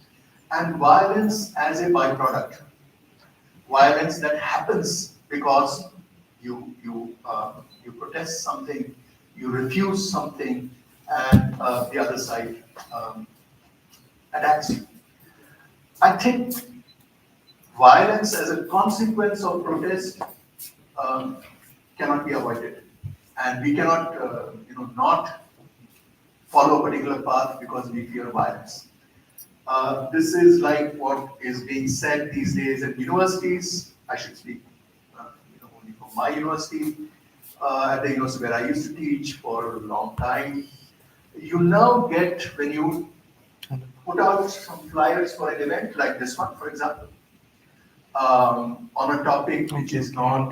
and violence as a byproduct. Violence that happens because you protest something, you refuse something, and the other side attacks you. I think violence as a consequence of protest cannot be avoided, and we cannot, not follow a particular path because we fear violence. This is like what is being said these days at universities. I should speak, only for my university, at the university where I used to teach for a long time. You now get, when you put out some flyers for an event like this one, for example, on a topic which is not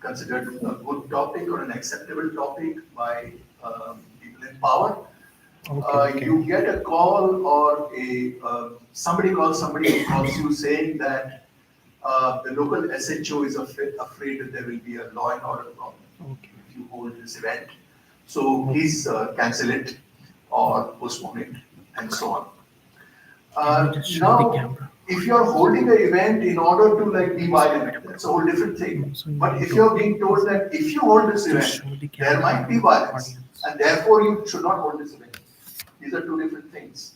considered a good topic or an acceptable topic by people in power. You get a call or somebody calls you saying that the local SHO is afraid that there will be a law and order problem if you hold this event. So please cancel it or postpone it and so on. Now, if you're holding an event in order to be violent, that's a whole different thing. But if you're being told that if you hold this event, there might be violence, and therefore you should not hold this event. These are two different things.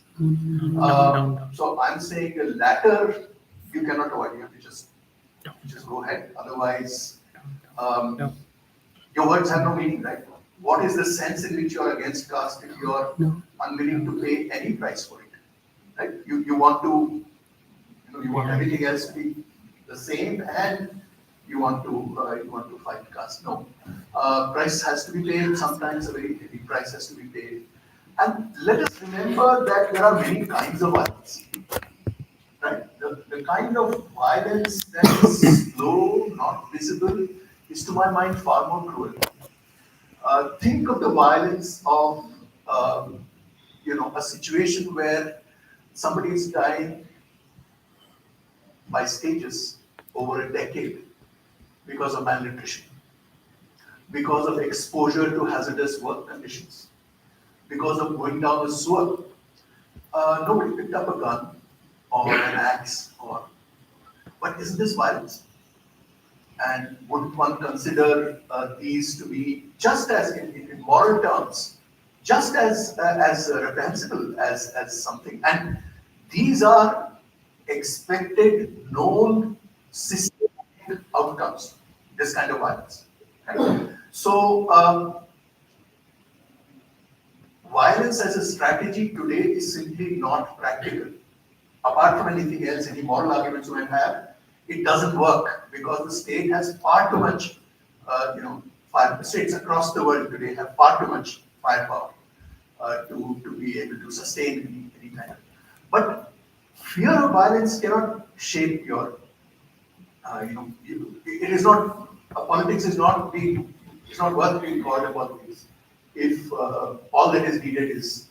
So I'm saying the latter you cannot avoid. You have to just go ahead. Otherwise, your words have no meaning, right? What is the sense in which you are against caste if you are unwilling to pay any price for it? Right? You want to, you want everything else to be the same, and you want to fight caste. No, price has to be paid. Sometimes a very heavy price has to be paid. And let us remember that there are many kinds of violence. Right? The kind of violence that is slow, not visible, is to my mind far more cruel. Think of the violence of a situation where somebody is dying by stages over a decade because of malnutrition, because of exposure to hazardous work conditions, because of going down a sewer. Nobody picked up a gun or an axe, but isn't this violence? And would one consider these to be just as, in moral terms, just as reprehensible as something? And these are expected, known, systemic outcomes. This kind of violence. Right? So. Violence as a strategy today is simply not practical. Apart from anything else, any moral arguments you might have, it doesn't work because the state has far too much, states across the world today have far too much firepower to be able to sustain any kind But fear of violence cannot shape your, it is not, politics is not being, it's not worth being called a politics if all that is needed is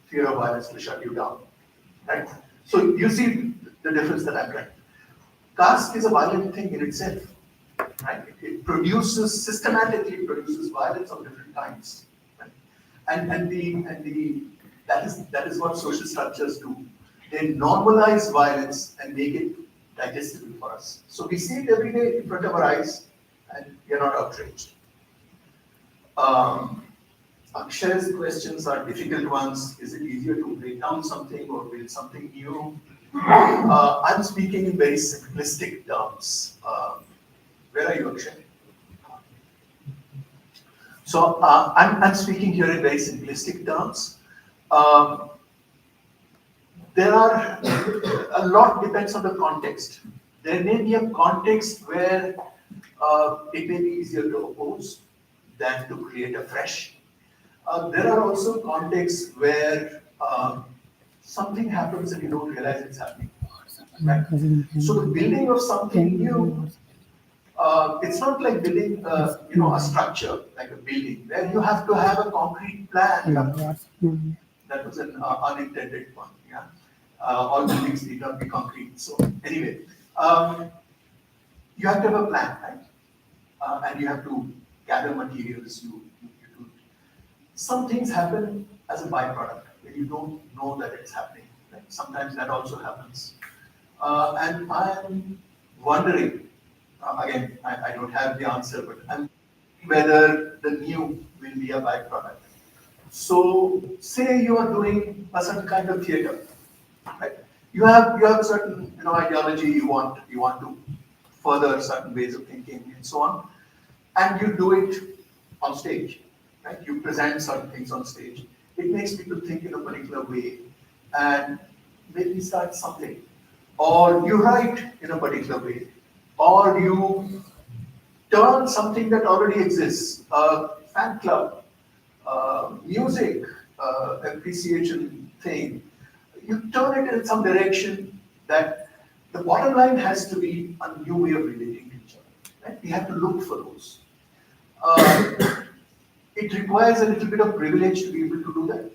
fear of violence to shut you down, right? So you see the difference that I'm trying. Caste is a violent thing in itself, right? It produces, systematically produces violence of different kinds, right? That is what social structures do. They normalize violence and make it digestible for us. So we see it every day in front of our eyes, and we are not outraged. Akshay's questions are difficult ones. Is it easier to break down something or build something new? I'm speaking in very simplistic terms. Where are you, Akshay? So I'm speaking here in very simplistic terms. There are, a lot depends on the context. There may be a context where it may be easier to oppose than to create afresh. There are also contexts where something happens and you don't realize it's happening. Right? So the building of something new, it's not like building, a structure like a building where you have to have a concrete plan. That was an unintended one. Yeah, all buildings need not be concrete. So anyway, you have to have a plan, right? And you have to gather materials. You do. Some things happen as a byproduct when you don't know that it's happening. Right? Sometimes that also happens. And I'm wondering, again, I don't have the answer, but I'm whether the new will be a byproduct. So, say you are doing a certain kind of theater, right? You have a certain ideology. You want to further certain ways of thinking and so on, and you do it on stage, right? You present certain things on stage. It makes people think in a particular way, and maybe start something. Or you write in a particular way, or you turn something that already exists, a fan club, music, appreciation thing, you turn it in some direction that the bottom line has to be a new way of relating to each other. Right? We have to look for those. It requires a little bit of privilege to be able to do that.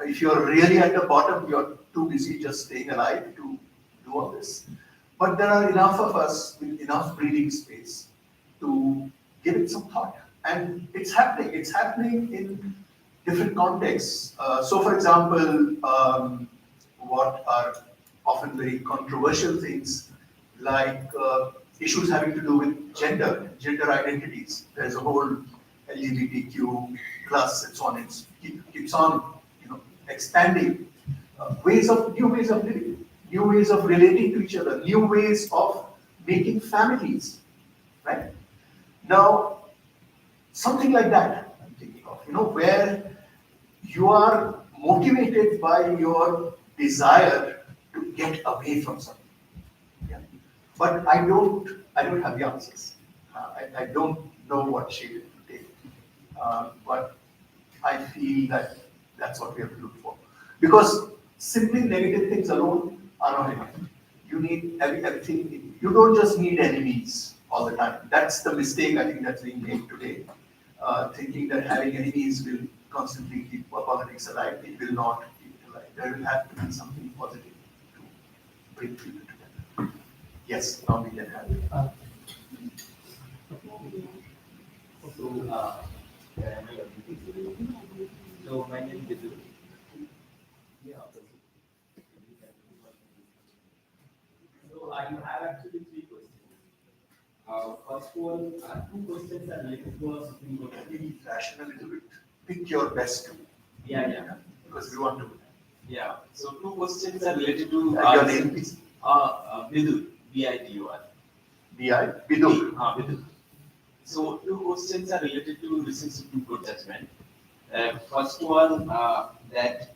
If you're really at the bottom, you're too busy just staying alive to do all this. But there are enough of us with enough breathing space to give it some thought. And it's happening. It's happening in different contexts. So, for example, what are often very controversial things like issues having to do with gender identities. There's a whole LGBTQ plus and so on. It keeps on, expanding. New ways of living, new ways of relating to each other, new ways of making families. Right now, something like that I'm thinking of. Where you are motivated by your desire to get away from something. Yeah. But I don't have the answers. I don't know what shape it will take. But I feel that that's what we have to look for. Because simply negative things alone are not enough. You need everything. You don't just need enemies all the time. That's the mistake I think that's being made today. Thinking that having enemies will constantly keep politics alive. It will not keep it alive. There will have to be something positive to bring people together. Yes, now we can have it. So my name is Diwas. So I have actually three questions. First one, two questions are related to us. Be rational a little bit. Pick your best two. Yeah. Because we want to. Yeah. So two questions are related to Your name, please. Bidur, B-I-D-U-R. Bidur. Bidur. So two questions are related to relationship to good judgment. First one, that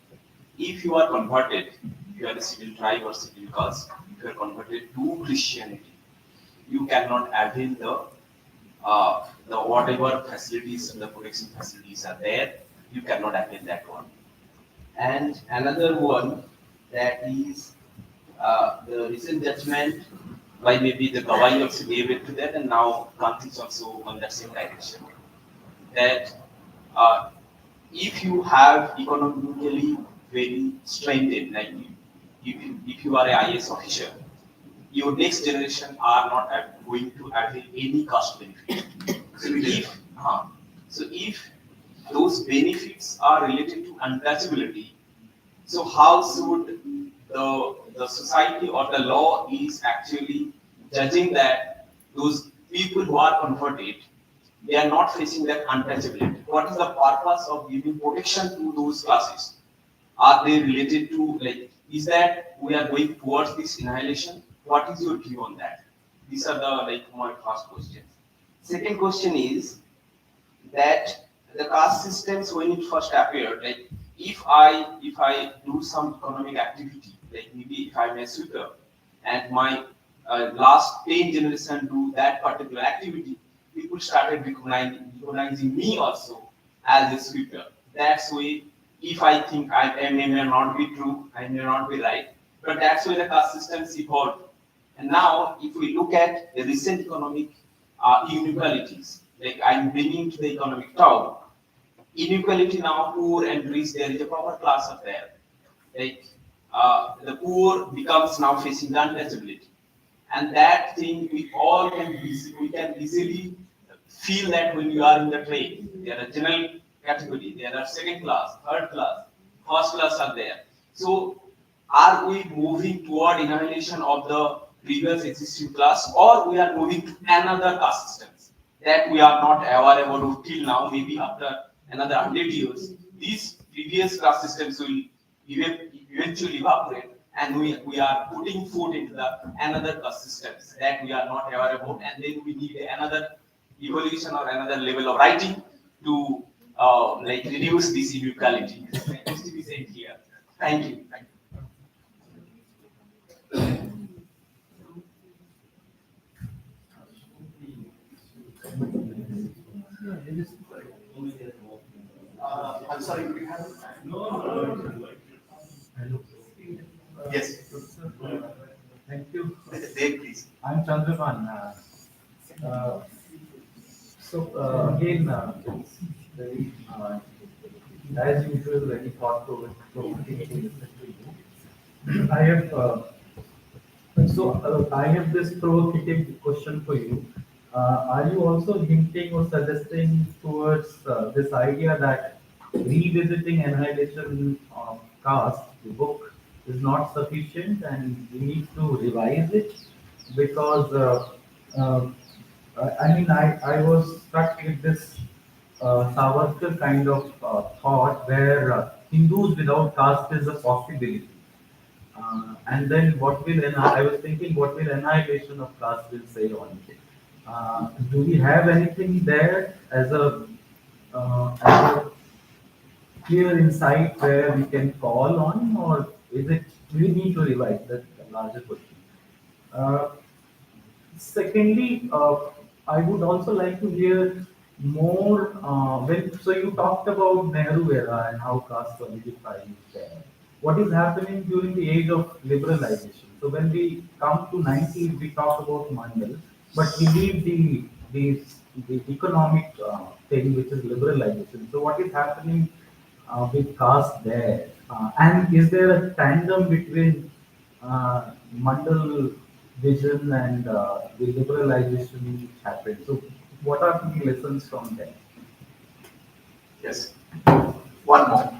if you are converted, you are a civil tribe or civil cause, if you are converted to Christianity, you cannot avail the whatever facilities, the protection facilities are there, you cannot avail that one. And another one, that is the recent judgment by maybe the Gawai also gave it to that, and now Kant is also on that same direction. That uh, if you have economically very strengthened, like if you are a IAS officer, your next generation are not going to avail any caste benefit. So if those benefits are related to untouchability, so how should the society or the law is actually judging that those people who are converted, they are not facing that untouchability? What is the purpose of giving protection to those classes? Are they related to, like, is that we are going towards this annihilation? What is your view on that? These are the my first questions. Second question is that the caste systems when it first appeared, like if I do some economic activity, like maybe if I'm a sweeper and my last 10 generation do that particular activity, people started recognizing me also as a sweeper. That's why if I think I may not be true, I may not be right, but that's why the caste systems evolved. And now, if we look at the recent economic inequalities, like I'm bringing to the economic talk, inequality now, poor and rich, there is a proper class up there. Like the poor becomes now facing the untouchability, and that thing we can easily feel that when you are in the train. There are general category, there are second class, third class, first class are there. So are we moving toward annihilation of the previous existing class, or we are moving to another caste systems that we are not aware about till now? Maybe after another 100 years, these previous class systems will eventually evaporate, and we are putting foot into the another caste systems that we are not aware about, and then we need another evolution or another level of writing to reduce this inequality. It needs to be said here. Thank you. Thank you. I'm sorry, we have. Yes. Thank you. Dave, please. I'm Chandra. Again, it's very, as usual, very thought-provoking. I have I have this provocative question for you. Are you also hinting or suggesting towards this idea that revisiting Annihilation of Caste, the book, is not sufficient and we need to revise it? Because I was struck with this Savarkar kind of thought where Hindus without caste is a possibility. And then I was thinking, what will Annihilation of Caste will say on it? Do we have anything there as a clear insight where we can call on, or is it we need to revise? That's the larger question. Uh, Secondly, I would also like to hear more. So you talked about Nehru era and how caste solidified there. What is happening during the age of liberalization? So when we come to 90s, we talk about Mandal, but we leave the economic thing, which is liberalization. So what is happening with caste there? And is there a tandem between Mandal vision and the liberalization which happened? So what are the lessons from there? Yes. One more.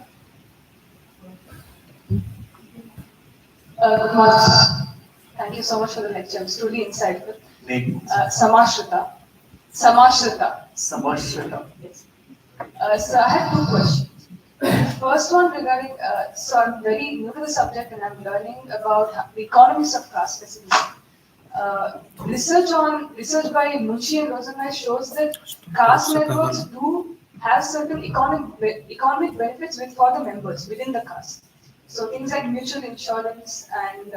Good morning. Thank you so much for the lecture. It's truly insightful. Name. Samashrita. Samashrita. Samashrita. Yes. So I have two questions. First one regarding, so I'm very new to the subject and I'm learning about the economics of caste specifically. Research by Nucci and Rosenweiss shows that caste networks do have certain economic benefits for the members within the caste. So things like mutual insurance and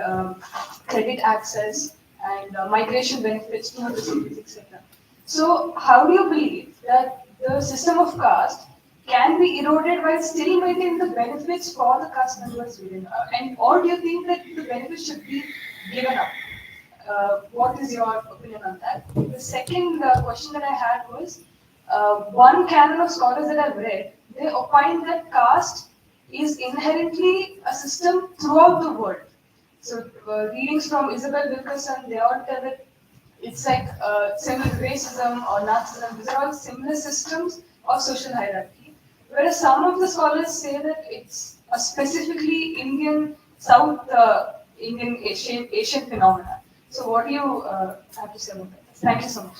credit access and migration benefits to the cities, etc. So how do you believe that the system of caste can be eroded while still maintaining the benefits for the caste members within? Or do you think that the benefits should be given up? What is your opinion on that? The second question that I had was, one canon of scholars that I've read, they opine that caste is inherently a system throughout the world. So readings from Isabel Wilkerson, they all tell that it's like similar to racism or Nazism. These are all similar systems of social hierarchy. Whereas some of the scholars say that it's a specifically Indian, South Indian Asian phenomena. So what do you have to say about that? Thank you so much.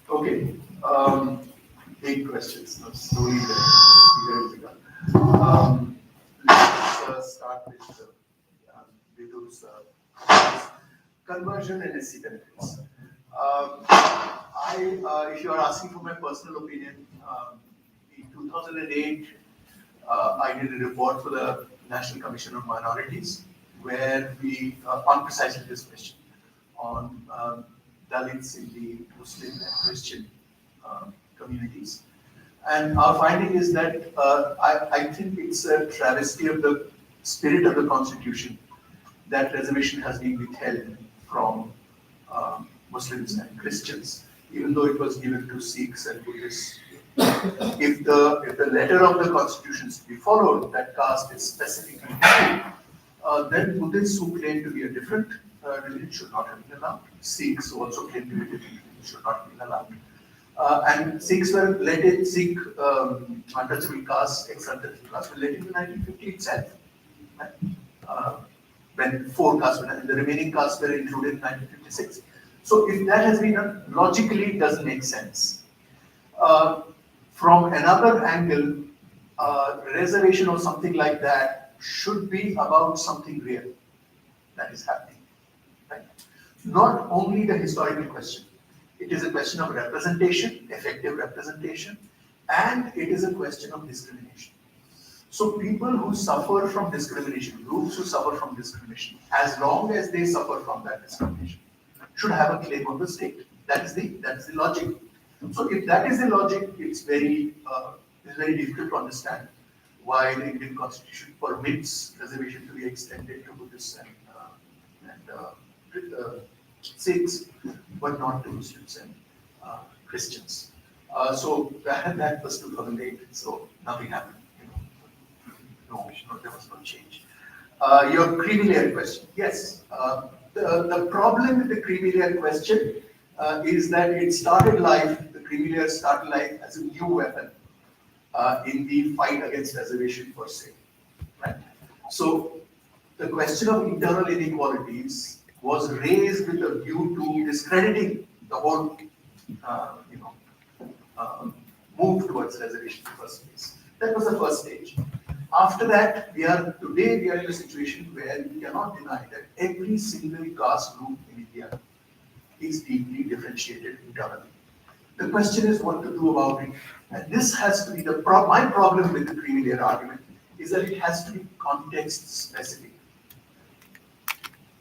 Okay, big questions. Now slowly there is let's start with those conversion and SC benefits. If you are asking for my personal opinion, in 2008, I did a report for the National Commission on Minorities, where we, on precisely this question, on Dalits in the Muslim and Christian communities. And our finding is that I think it's a travesty of the spirit of the Constitution that reservation has been withheld from Muslims and Christians, even though it was given to Sikhs and Buddhists. If the letter of the Constitution is to be followed, that caste is specifically then Buddhists who claim to be a different religion should not have been allowed. Sikhs who also claim to be a different religion should not have been allowed. And Sikhs were let in, Sikh untouchable caste, ex-untouchable caste were let in 1950 itself. When 4 castes were done, the remaining castes were included in 1956. So if that has been done, logically it doesn't make sense. From another angle, reservation or something like that should be about something real that is happening. Right? Not only the historical question. It is a question of representation, effective representation, and it is a question of discrimination. So people who suffer from discrimination, groups who suffer from discrimination, as long as they suffer from that discrimination, should have a claim on the state. That is the logic. So if that is the logic, it's very difficult to understand why the Indian Constitution permits reservation to be extended to Buddhists and Sikhs, but not to Muslims and Christians. So that was 2008. So nothing happened. No, there was no change. Your creamy layer question. Yes, the problem with the creamy layer question is that it started life. The creamy layer started life as a new weapon in the fight against reservation per se. Right. So the question of internal inequalities was raised with a view to discrediting the whole, move towards reservation in the first place. That was the first stage. After that, today we are in a situation where we cannot deny that every single caste group in India is deeply differentiated internally. The question is what to do about it. And this has to be my problem with the creamy layer argument is that it has to be context specific.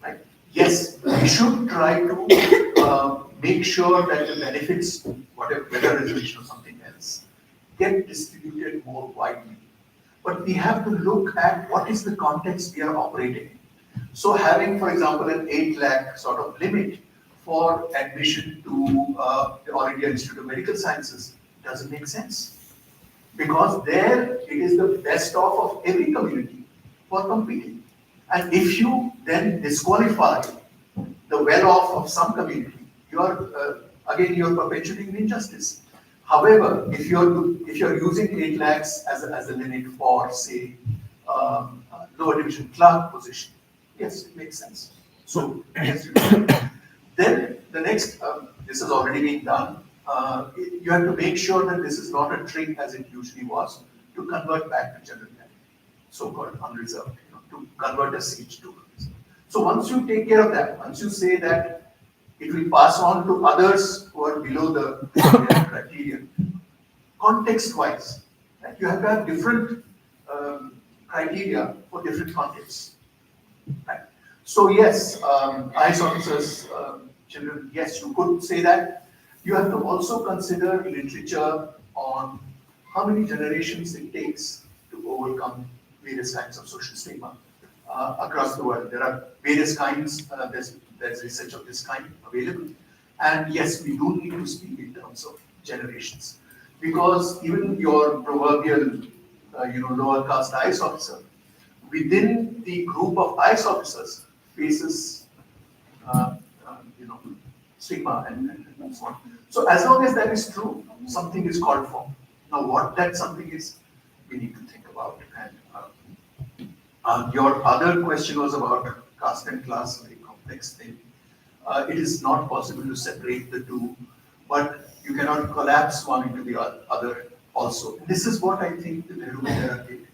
Right? Yes, we should try to make sure that the benefits, whether reservation or something else, get distributed more widely. But we have to look at what is the context we are operating in. So having, for example, an 8 lakh sort of limit for admission to the All India Institute of Medical Sciences doesn't make sense. Because there it is the best of every community for competing. And if you then disqualify the well-off of some community, you're perpetuating injustice. However, if you're using 8 lakhs as a limit for, say, lower division clerk position, yes, it makes sense. So yes, you can. Then the next, this has already been done. You have to make sure that this is not a trick as it usually was to convert back to general category, so-called unreserved, to convert a seat to unreserved. So once you take care of that, once you say that it will pass on to others who are below the criterion, context-wise, right? You have to have different criteria for different contexts. Right? So yes, IS officers, children, yes, you could say that. You have to also consider literature on how many generations it takes to overcome various kinds of social stigma across the world. There are various kinds, there's research of this kind available. And yes, we do need to speak in terms of generations. Because even your proverbial, lower caste IS officer, within the group of IS officers faces, stigma and so on. So as long as that is true, something is called for. Now what that something is, we need to think about. And your other question was about caste and class, a very complex thing. It is not possible to separate the two, but you cannot collapse one into the other also. This is what I think the Nehru era did.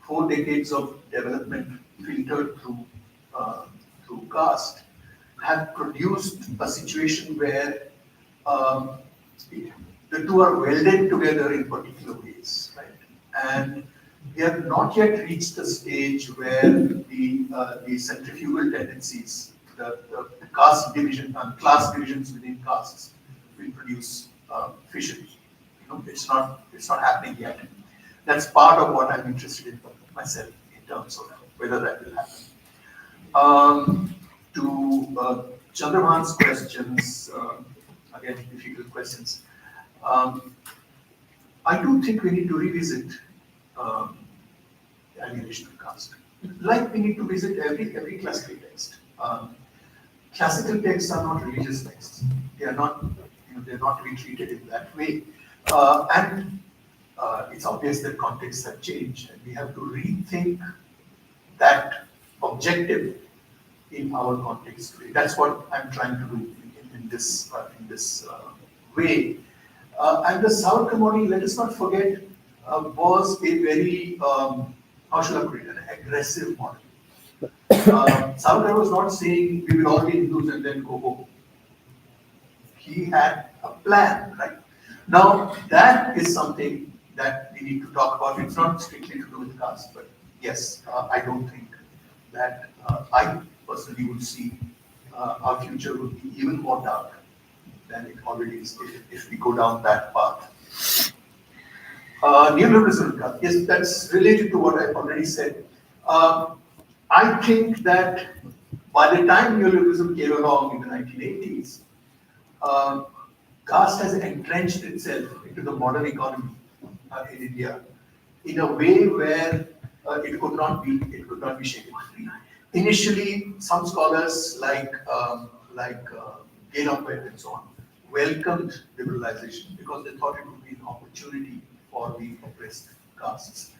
4 decades of development filtered through caste have produced a situation where the two are welded together in particular ways, right? And we have not yet reached the stage where the centrifugal tendencies, the caste division and class divisions within castes will produce fission. It's not happening yet. That's part of what I'm interested in myself in terms of whether that will happen. To Chandraman's questions, again, difficult questions. I do think we need to revisit the annihilation of caste. Like we need to visit every classical text. Classical texts are not religious texts. They are not, they're not to be treated in that way. And it's obvious that contexts have changed, and we have to rethink that objective in our context today. That's what I'm trying to do in this way. And the Savarkar model, let us not forget, was a very, how shall I put it, an aggressive model. Savarkar was not saying we will all be Hindus and then go home. He had a plan, right? Now, that is something that we need to talk about. It's not strictly to do with caste, but yes, I don't think that I personally would see our future would be even more dark than it already is if we go down that path. Neoliberalism, yes, that's related to what I already said. I think that by the time neoliberalism came along in the 1980s, caste has entrenched itself into the modern economy in India in a way where it could not be shaken free. Initially, some scholars like B.R.Ambedkar and so on welcomed liberalization because they thought it would be an opportunity for the oppressed castes.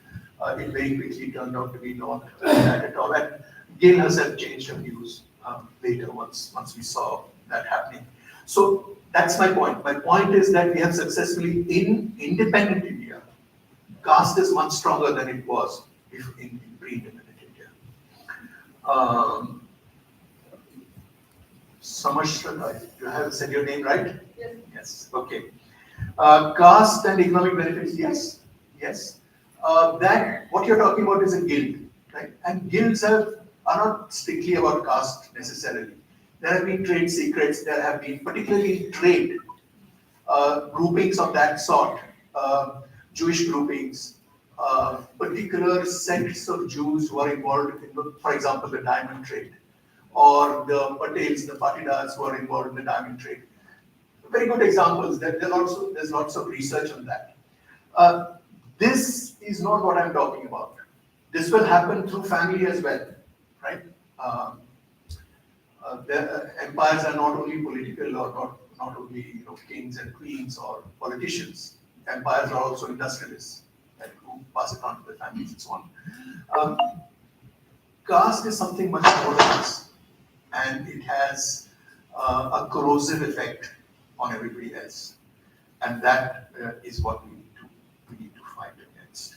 It very quickly turned out to be not that at all. And Gail herself changed her views later once we saw that happening. So that's my point. My point is that we have successfully, in independent India, caste is much stronger than it was in pre-independent India. Samashra, you have said your name right? Yes. Yes. Okay. Caste and economic benefits, yes. Yes. That what you're talking about is a guild, right? And guilds are not strictly about caste necessarily. There have been trade secrets. There have been, particularly in trade, groupings of that sort, Jewish groupings, particular sects of Jews who are involved in, for example, the diamond trade, or the Patels, the Patidars who are involved in the diamond trade. Very good examples. There's lots of research on that. This is not what I'm talking about. This will happen through family as well, right? The empires are not only political or not only kings and queens or politicians. Empires are also industrialists, right, who pass it on to their families and so on. Caste is something much more than this, and it has a corrosive effect on everybody else, and that is what we need to fight against.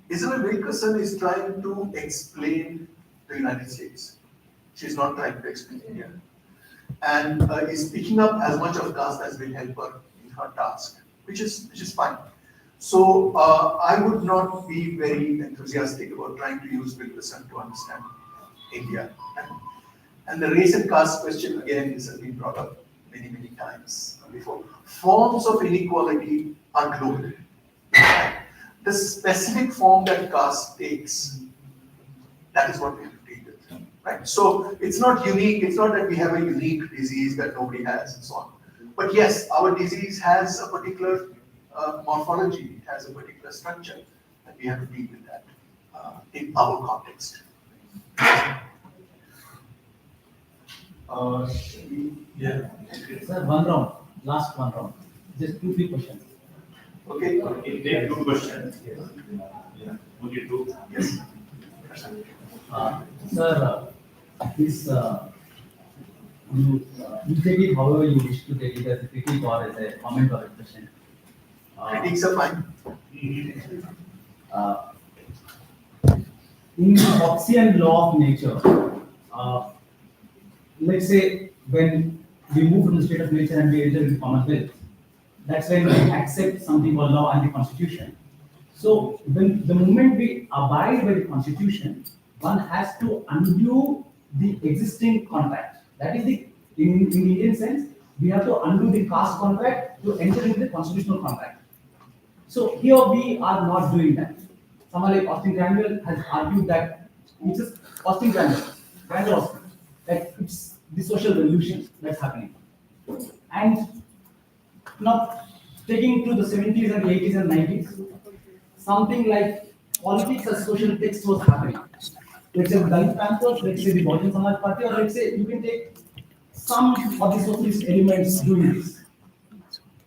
Isabel Wilkerson is trying to explain the United States. She's not trying to explain India, and is picking up as much of caste as will help her in her task, which is fine. So I would not be very enthusiastic about trying to use Wilkerson to understand India. And the race and caste question, again, this has been brought up. many, many times before. Forms of inequality are global. The specific form that caste takes, that is what we have to deal with, right? So it's not unique. It's not that we have a unique disease that nobody has and so on. But yes, our disease has a particular morphology. It has a particular structure, and we have to deal with that in our context. Yeah. Sir, one round, last one round. Just 2-3 questions. Okay. Okay, take 2 questions. Yeah. Only 2. Yes. Sir, this you take it however you wish to take it, as a critique or as a comment or a question. Critiques are fine. In the Hobbesian law of nature, let's say when we move from the state of nature and we enter into Commonwealth, that's when we accept something called law and the constitution. So when the moment we abide by the constitution, one has to undo the existing contract. That is the, in Indian sense, we have to undo the caste contract to enter into the constitutional contract. So here we are not doing that. Someone like Austin Granville has argued that it's just Austin Granville, that it's the social revolution that's happening. And now taking to the 70s and the 80s and 90s, something like politics as social text was happening. Let's say Dalit Panthers, let's say the Bhajan Samaj Party, or let's say you can take some of the socialist elements doing this.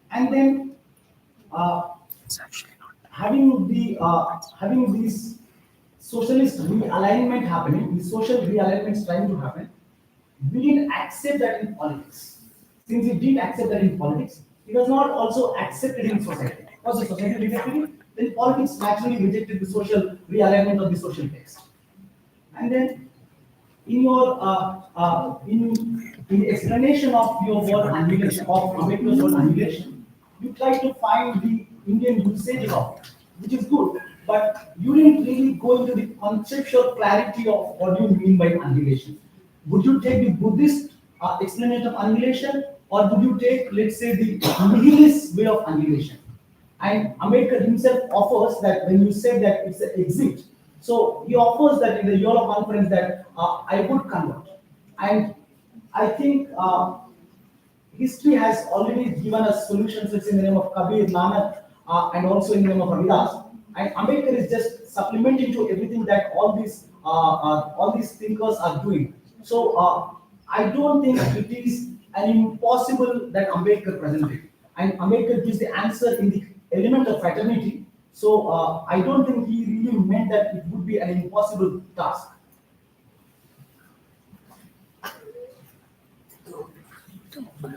And then having this socialist realignment happening, the social realignment trying to happen, we didn't accept that in politics. Since we didn't accept that in politics, it was not also accepted in society. Because the society rejected it, then politics naturally rejected the social realignment of the social text. And then in your in explanation of your word annihilation, of Ambedkar's word annihilation, you try to find the Indian usage of it, which is good, but you didn't really go into the conceptual clarity of what you mean by annihilation. Would you take the Buddhist explanation of annihilation, or would you take, let's say, the nihilist way of annihilation? And Ambedkar himself offers that when you say that it's an exit, so he offers that in the Europe conference that I would convert. And I think history has already given us solutions. It's in the name of Kabir, Nanak, and also in the name of Ravidas. And Ambedkar is just supplementing to everything that all these thinkers are doing. So I don't think it is an impossible that Ambedkar presented. And Ambedkar gives the answer in the element of fraternity. So I don't think he really meant that it would be an impossible task. Hello? My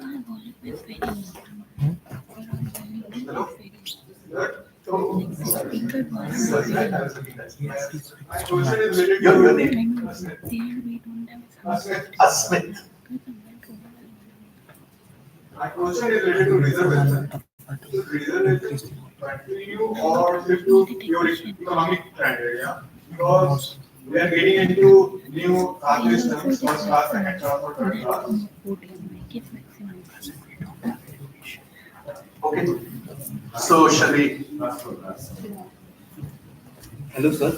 question is related to your name. Asmit. My question is related to reservation. Should reservation continue or shift to pure economic trend area? Because we are getting into new caste systems, first class, second class, or third class. Okay. So shall we? Hello, sir.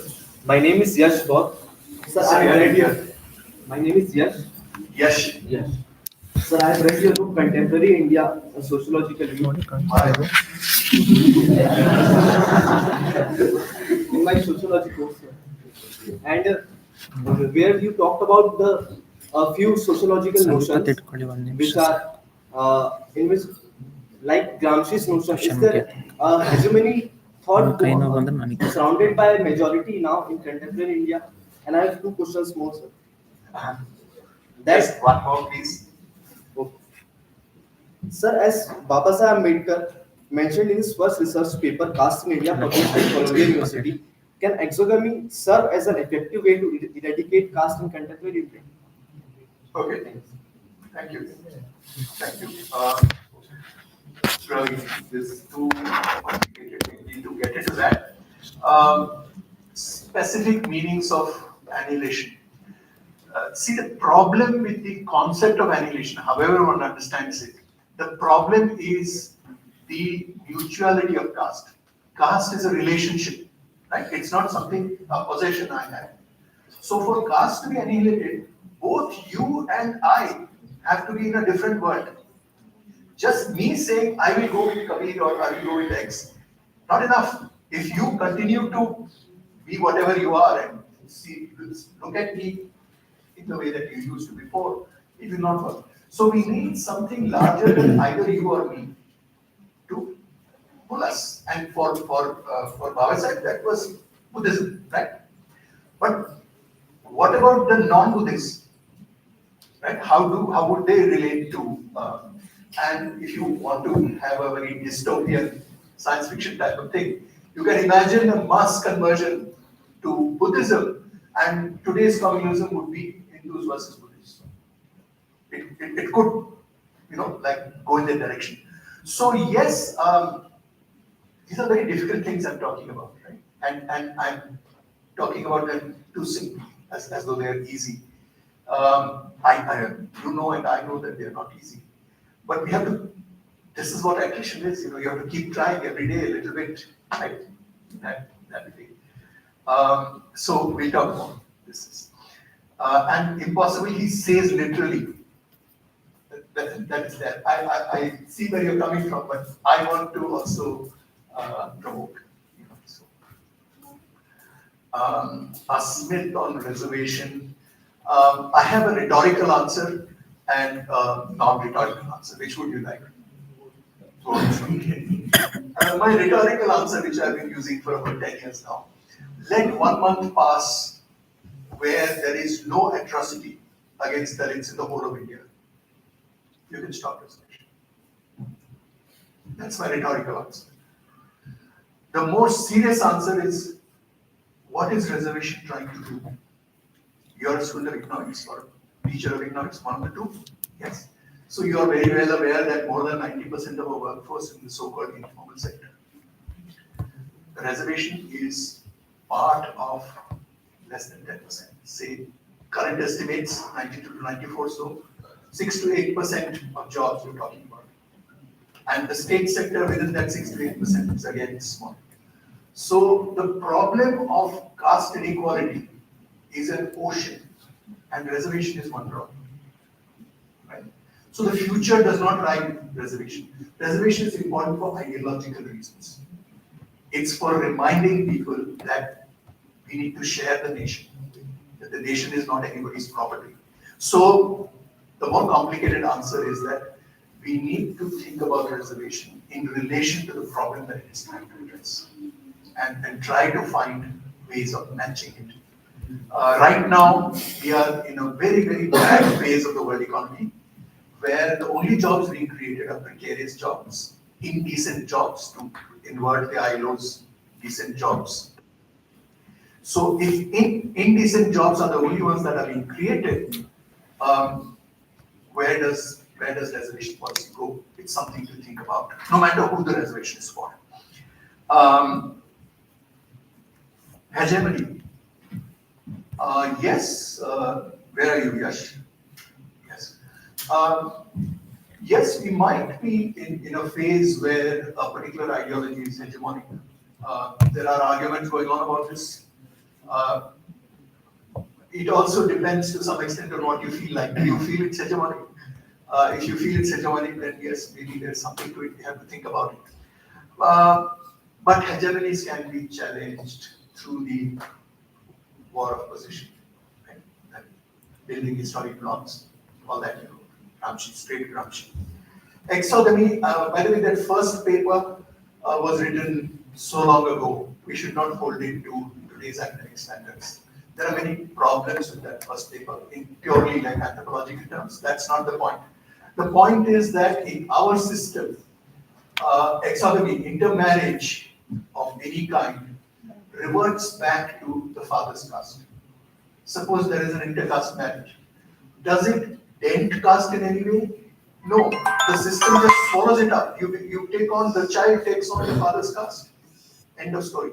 My name is Yash Gaur. Sir, I read your. My name is Yash. Yes. Yes. Sir, I read your book Contemporary India, a Sociological View. In my sociology course, sir. And where you talked about the few sociological notions which are in which, like Gramsci's notion, is there hegemony thought surrounded by a majority now in contemporary India? And I have 2 questions more, sir. That's one more, please. Okay. Sir, as Babasaheb Ambedkar mentioned in his first research paper, Caste in India, published at Columbia University, can exogamy serve as an effective way to eradicate caste in contemporary India? Okay. Thank you. Thank you. Really, this is too complicated. We need to get into that. Specific meanings of annihilation. See, the problem with the concept of annihilation, however one understands it, The problem is the mutuality of caste. Caste is a relationship, right? It's not something, a possession I have. So for caste to be annihilated, both you and I have to be in a different world. Just me saying I will go with Kabir or I will go with X, not enough. If you continue to be whatever you are and see, look at me in the way that you used to before, it will not work. So we need something larger than either you or me to pull us. And for Baba Sahib, that was Buddhism, right? But what about the non-Buddhists, right? How would they relate to? And if you want to have a very dystopian science fiction type of thing, you can imagine a mass conversion to Buddhism, and today's communism would be Hindus versus Buddhists. It could, like go in that direction. So yes, these are very difficult things I'm talking about, right? And I'm talking about them too simply, as though they are easy. You know, and I know that they are not easy. But we have to, this is what attrition is, you have to keep trying every day a little bit, right? That way. So we'll talk more. This is. And impossible, he says literally. That is there. I see where you're coming from, but I want to also provoke. A Smith on reservation. I have a rhetorical answer and a non-rhetorical answer. Which would you like? My rhetorical answer, which I've been using for about 10 years now. Let 1 month pass where there is no atrocity against Dalits in the whole of India. You can stop reservation. That's my rhetorical answer. The more serious answer is, what is reservation trying to do? You're a student of economics or teacher of economics, one of the two? Yes. So you are very well aware that more than 90% of our workforce in the so-called informal sector. The reservation is part of less than 10%. Say, current estimates, 92 to 94, so 6 to 8% of jobs we're talking about. And the state sector within that 6 to 8% is again small. So the problem of caste inequality is an ocean, and reservation is one drop. Right? So the future does not ride reservation. Reservation is important for ideological reasons. It's for reminding people that we need to share the nation, that the nation is not anybody's property. So the more complicated answer is that we need to think about reservation in relation to the problem that it is trying to address, and try to find ways of matching it. Right now, we are in a very, very bad phase of the world economy, where the only jobs being created are precarious jobs, indecent jobs, to invert the ILO's decent jobs. So if indecent jobs are the only ones that are being created, where does reservation policy go? It's something to think about, no matter who the reservation is for. Hegemony. Yes. Where are you, Yash? Yes. Yes, we might be in a phase where a particular ideology is hegemonic. There are arguments going on about this. It also depends to some extent on what you feel like. Do you feel it's hegemonic? If you feel it's hegemonic, then yes, maybe there's something to it. We have to think about it. But hegemonies can be challenged through the war of position, right? And building historic blocks, all that, Gramsci, straight Gramsci. Exogamy, by the way, that first paper was written so long ago. We should not hold it to today's academic standards. There are many problems with that first paper in purely like anthropological terms. That's not the point. The point is that in our system, exogamy, intermarriage of any kind, reverts back to the father's caste. Suppose there is an intercaste marriage. Does it dent caste in any way? No. The system just follows it up. You take on, the child takes on the father's caste. End of story.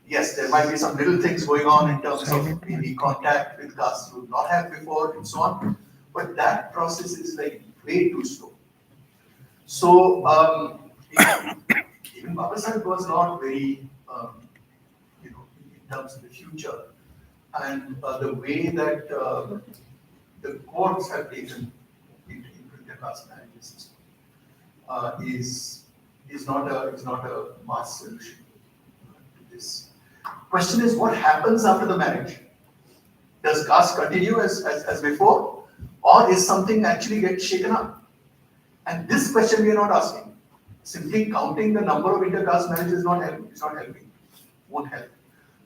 Yes, there might be some little things going on in terms of maybe contact with castes you would not have before and so on. But that process is like way too slow. So even Baba Sahib was not very, in terms of the future, and the way that the courts have taken into the caste management system is not a mass solution to this. Question is, what happens after the marriage? Does caste continue as before, or is something actually get shaken up? And this question we are not asking. Simply counting the number of intercaste marriages is not helping. Won't help.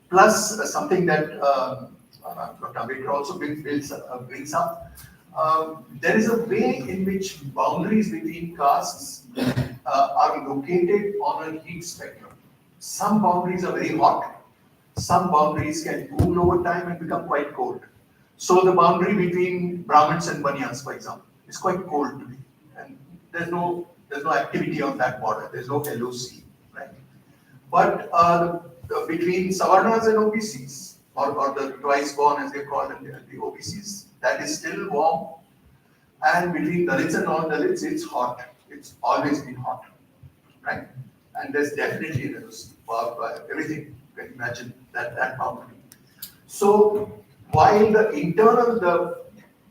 Plus something that Dr. Ambedkar also brings up. There is a way in which boundaries between castes are located on a heat spectrum. Some boundaries are very hot. Some boundaries can cool over time and become quite cold. So the boundary between Brahmins and Banyans, for example, is quite cold to me. And there's no activity on that border. There's no LOC, right? But between Savarnas and OBCs, or the twice born as they call them, the OBCs, that is still warm. And between Dalits and non-Dalits, it's hot. It's always been hot, right? And there's definitely an LOC for everything. You can imagine that boundary. So while the internal,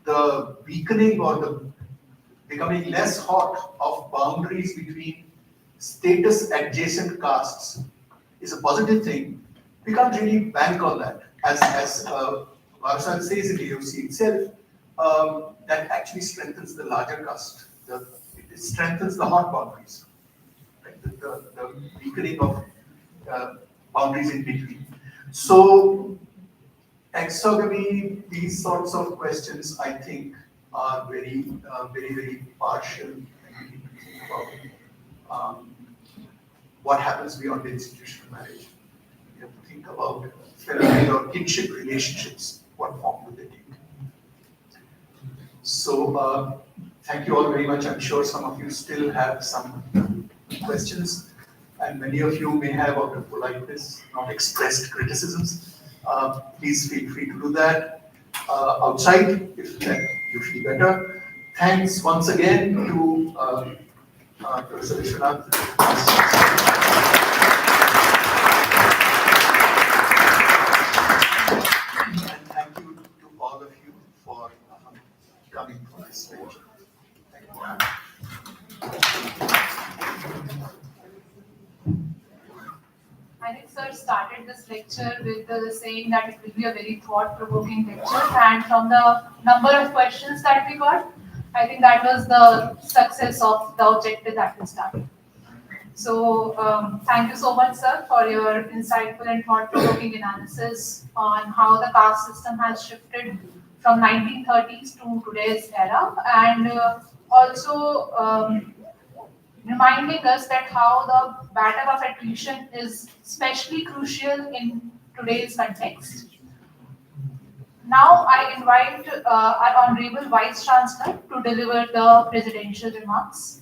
the weakening or the becoming less hot of boundaries between status adjacent castes is a positive thing, we can't really bank on that. As Varsal says in the AOC itself, that actually strengthens the larger caste. It strengthens the hot boundaries, right? The weakening of boundaries in between. So exogamy, these sorts of questions, I think, are very, very partial. And we need to think about what happens beyond the institutional marriage. We have to think about family or kinship relationships. What form do they take? So thank you all very much. I'm sure some of you still have some questions, and many of you may have, out of politeness, not expressed criticisms. Please feel free to do that outside if you feel better. Thanks once again to Professor Vishwanatha. And thank you to all of you for coming for this lecture. Thank you. I think sir started this lecture with saying that it will be a very thought-provoking lecture, and from the number of questions that we got, I think that was the success of the objective that we started. So thank you so much, sir, for your insightful and thought-provoking analysis on how the caste system has shifted from 1930s to today's era, and also reminding us that how the battle of attrition is especially crucial in today's context. Now I invite our Honorable Vice Chancellor to deliver the presidential remarks.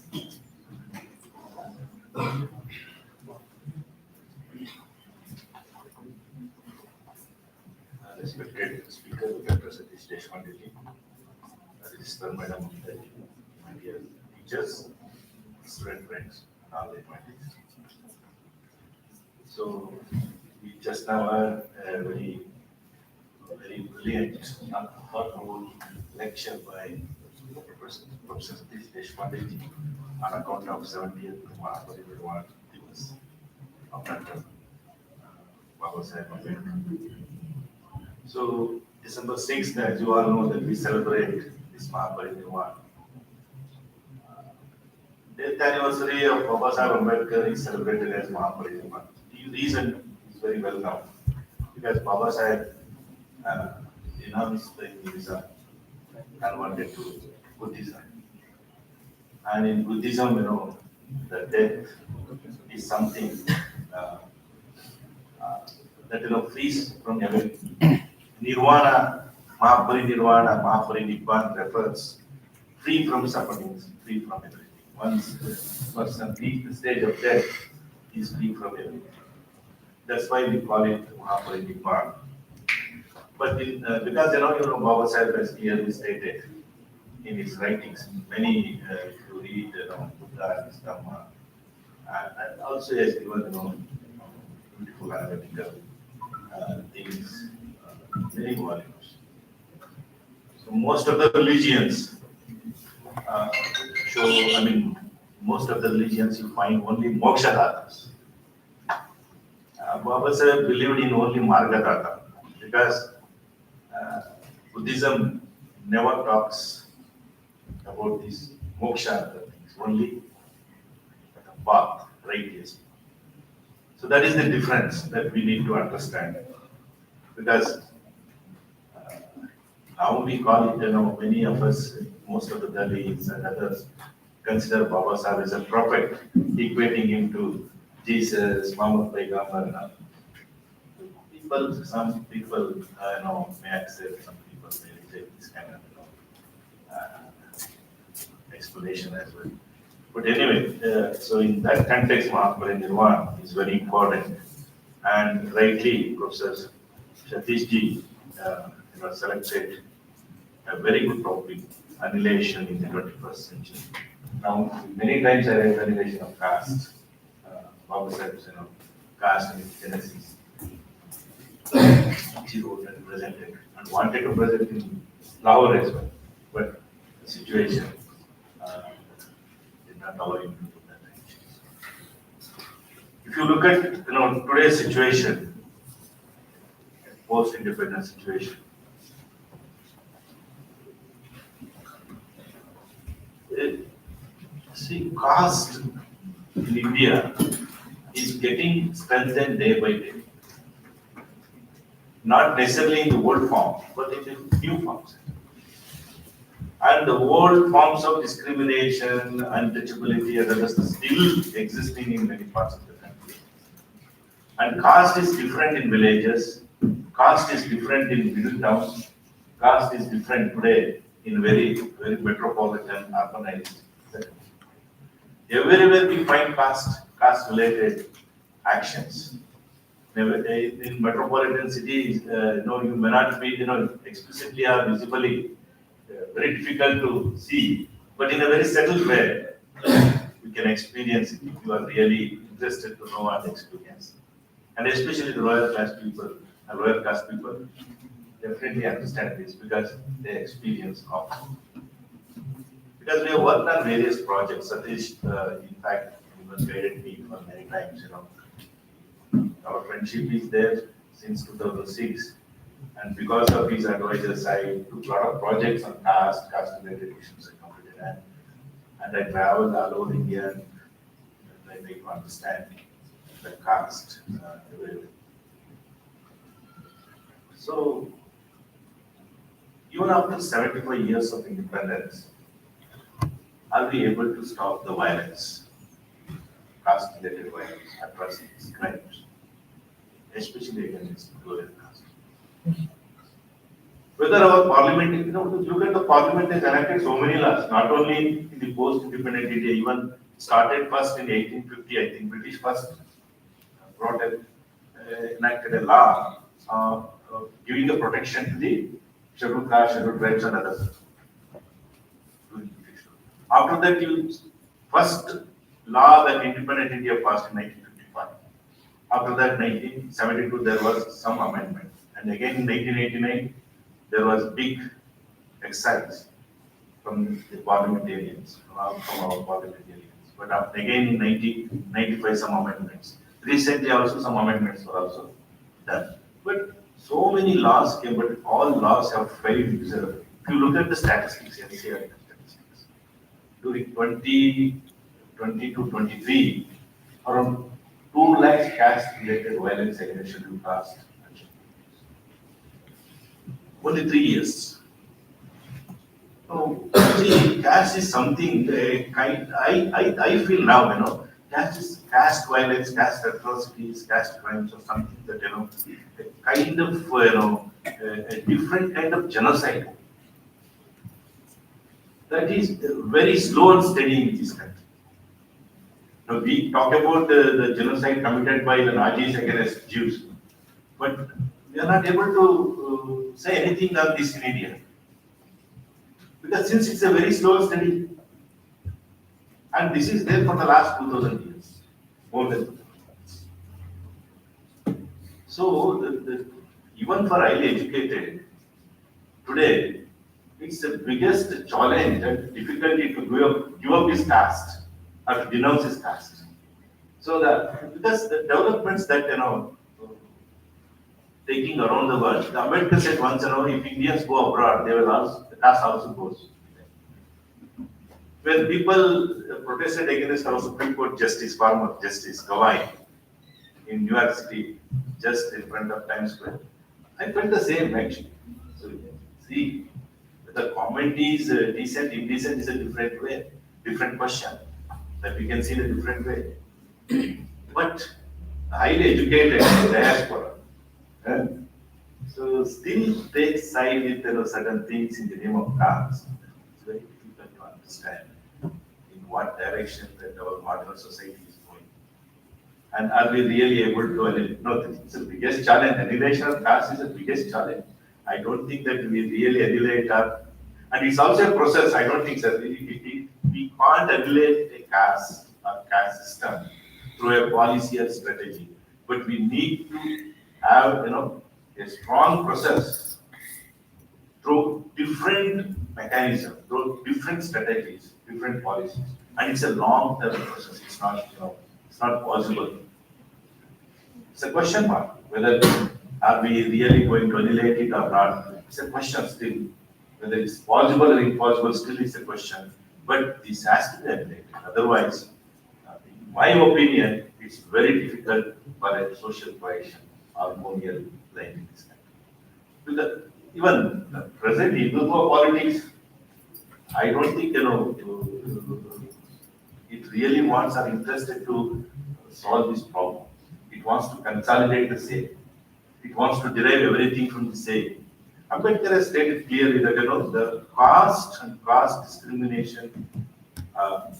Respected Speaker, Dr. Satish, Deshpande, Register Madam, my dear teachers, student friends, and all the advantages. So, we just now heard a very brilliant, thoughtful lecture by Professor Satish Deshpande on account of 70th Mahaparinirvana Diwas of Dr. Baba Sahib Ambedkar. So, December 6th, as you all know, that we celebrate this Mahaparinirvana. Death anniversary of Baba Sahib Ambedkar is celebrated as Mahaparinirvana. The reason is very well known, because Baba Sahib renounced the Hinduism, converted to Buddhism. And in Buddhism, the death is something that frees from everything. Nirvana, Mahaparinirvana refers free from sufferings, free from everything. Once the person reaches the stage of death, he is free from everything. That's why we call it Mahaparinirvana. But because Baba Sahib has clearly stated in his writings, many, if you read Ambedkar, his Dhamma, and also he has given, beautiful analytical things, many volumes. So most of the religions uh, show, most of the religions you find only moksha dhatas. Baba Sahib believed in only marga dhata because Buddhism never talks about this moksha and other things, only the path, right? Yes. So that is the difference that we need to understand because now we call it, many of us, most of the Dalits and others consider Baba Sahib as a prophet, equating him to Jesus, Muhammad Paigambar. Some people, may accept, some people may reject this kind of, explanation as well. But anyway, so in that context, Mahaparinirvana is very important. And rightly, Professor Satish ji, selected a very good topic, annihilation in the 21st century. Now, many times I read annihilation of caste. Baba said, caste in Genesis. He wrote and presented and wanted to present in Lahore as well. But the situation did not allow him to do that. If you look at today's situation, post-independence situation, see, caste in India is getting strengthened day by day. Not necessarily in the old form, but in the new forms. And the old forms of discrimination, untouchability, and others are still existing in many parts of the country. And caste is different in villages, caste is different in middle towns, caste is different today in very, very metropolitan, urbanized settings. Everywhere we find caste-related actions. In metropolitan cities, you may not be, explicitly or visibly very difficult to see, but in a very subtle way, we can experience it if you are really interested to know and experience. And especially the lower class people, lower caste people, definitely understand this because they experience of. Because we have worked on various projects. Satish, in fact, even guided me for many times, Our friendship is there since 2006. And because of his advisors, I took a lot of projects on caste-related issues I completed. And I traveled all over India and I try to understand the caste. So, even after 75 years of independence, are we able to stop the violence, caste-related violence, atrocities, crimes, especially against lower caste? Whether our parliament, look at the parliament has enacted so many laws, not only in the post-independent India, even started first in 1850, I think British first enacted a law giving the protection to the scheduled caste, scheduled tribes and others. After that, first law that independent India passed in 1955. After that, 1972, there was some amendment. And again in 1989, there was big excites from the parliamentarians, from our parliamentarians. But again in 1995, some amendments. Recently also some amendments were also done. But so many laws came, but all laws have failed miserably. If you look at the statistics, NCR statistics, during 2020 to 23, around 2 lakhs caste-related violence against scheduled caste. Only 3 years. So, see, caste is something I feel now, caste violence, caste atrocities, caste crimes, or something that, a kind of, a different kind of genocide that is very slow and steady in this country. Now, we talk about the genocide committed by the Nazis against Jews, but we are not able to say anything on this in India. Because since it's a very slow and steady, And this is there for the last 2000 years, more than 2000 years. So, even for highly educated, today, it's the biggest challenge and difficulty to give up his caste or to denounce his caste. So because the developments that taking around the world, the Ambedkar said once, if Indians go abroad, they will also the caste also goes. When people protested against our Supreme Court Justice, former Justice Gawai in New York City, just in front of Times Square, I felt the same actually. So see, the comment is decent, indecent is a different way, different question that we can see in a different way. But highly educated diaspora, so still take side with certain things in the name of caste. It's very difficult to understand in what direction that our modern society is going. And are we really able to, no, it's the biggest challenge. Annihilation of caste is the biggest challenge. I don't think that we really annihilate our, and it's also a process. I don't think that we can't annihilate a caste or caste system through a policy or strategy, but we need to have, a strong process through different mechanisms, through different strategies, different policies, and it's a long-term process. It's not, it's not possible. It's a question mark whether are we really going to annihilate it or not. It's a question still. Whether it's possible or impossible, still is a question. But this has to be annihilated. Otherwise, in my opinion, it's very difficult for a social cohesion, harmonious life in this country. Because even the present Hindutva politics, I don't think it really wants or interested to solve this problem. It wants to consolidate the same. It wants to derive everything from the same. Ambedkar has stated clearly that the caste and caste discrimination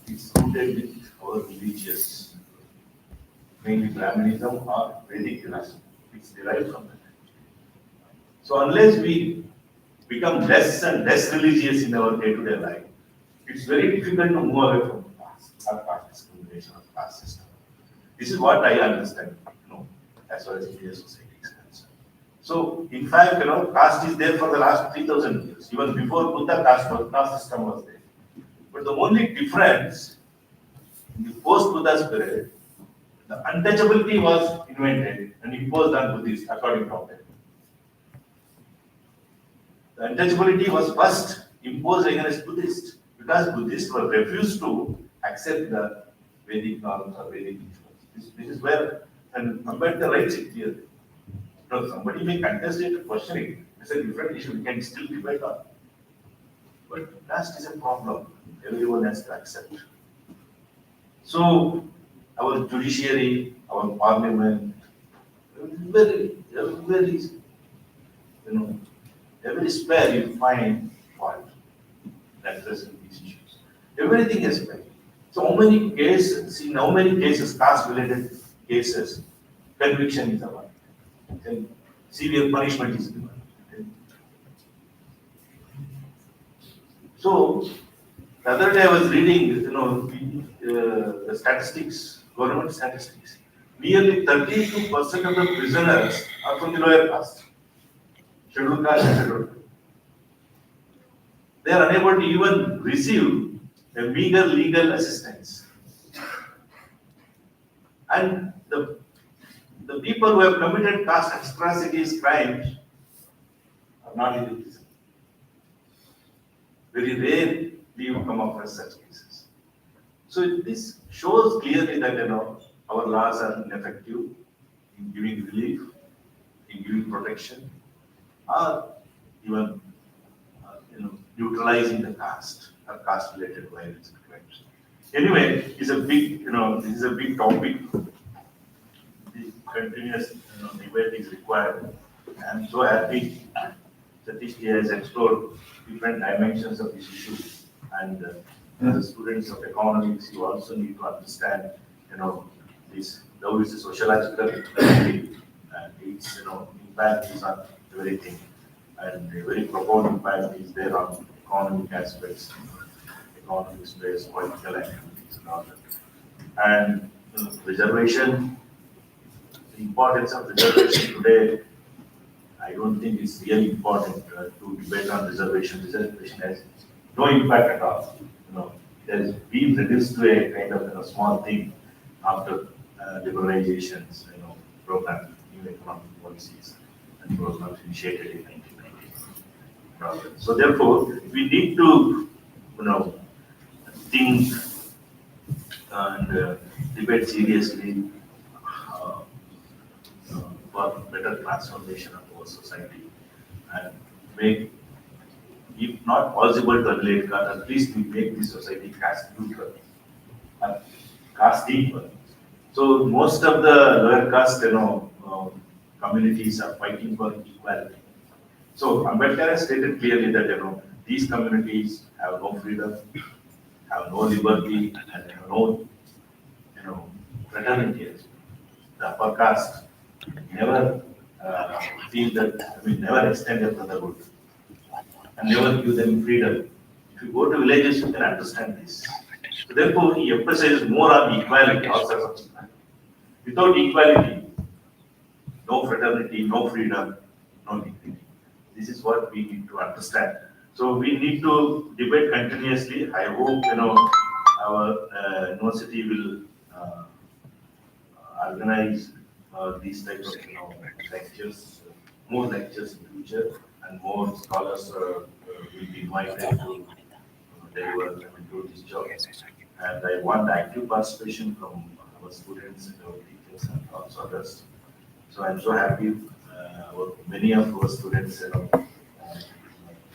is rooted with our religious, mainly Brahmanism or Vedic philosophy. It's derived from that. So unless we become less and less religious in our day-to-day life, it's very difficult to move away from caste or caste discrimination or caste system. This is what I understand, as far as Indian society is concerned. So, in fact, caste is there for the last 3,000 years. Even before Buddha, caste system was there. But the only difference in the post-Buddha's period, the untouchability was invented and imposed on Buddhists, according to Ambedkar. The untouchability was first imposed against Buddhists because Buddhists were refused to accept the Vedic norms or Vedic rituals. This is where, and Ambedkar writes it clearly. Somebody may contest it, question it. It's a different issue. We can still debate on. But caste is a problem. Everyone has to accept. So, our judiciary, our parliament, every spare you find fault that addressing these issues. Everything is fair. So how many cases, in how many cases, caste-related cases, conviction is allowed, severe punishment is given. So the other day I was reading, the statistics, government statistics. Nearly 32% of the prisoners are from the lower caste, scheduled caste and scheduled caste. They are unable to even receive a meager legal assistance. And the people who have committed caste atrocities, crimes, are not in the prison. Very rarely you come across such cases. So this shows clearly that our laws are ineffective in giving relief, in giving protection, or even neutralizing the caste or caste-related violence and crimes. Anyway, it's a big, this is a big topic. The continuous debate is required. I'm so happy Satish has explored different dimensions of this issue. And as a students of economics, you also need to understand, this how is the sociological reality and its impact is on everything. And a very profound impact is there on economic aspects, economic space, political activities. all that. And reservation, the importance of reservation today, I don't think it's really important to debate on reservation. Reservation has no impact at all. It has been reduced to a kind of small thing after liberalizations, program, new economic policies and programs initiated in 1990. So therefore, we need to, think and debate seriously uh, for better transformation of our society and make, if not possible to relate caste, at least we make the society caste neutral and caste equal. So most of the lower caste, communities are fighting for equality. So Ambedkar has stated clearly that these communities have no freedom, have no liberty, and have no fraternity. The upper caste never feel that, never extend their brotherhood and never give them freedom. If you go to villages, you can understand this. So therefore, he emphasizes more on equality, all sorts of equality. Without equality, no fraternity, no freedom, no dignity. This is what we need to understand. So we need to debate continuously. I hope our university will organize these types of lectures, more lectures in future, and more scholars will be invited to deliver do this job. And I want active participation from our students and our teachers and also others. So I'm so happy. Many of our students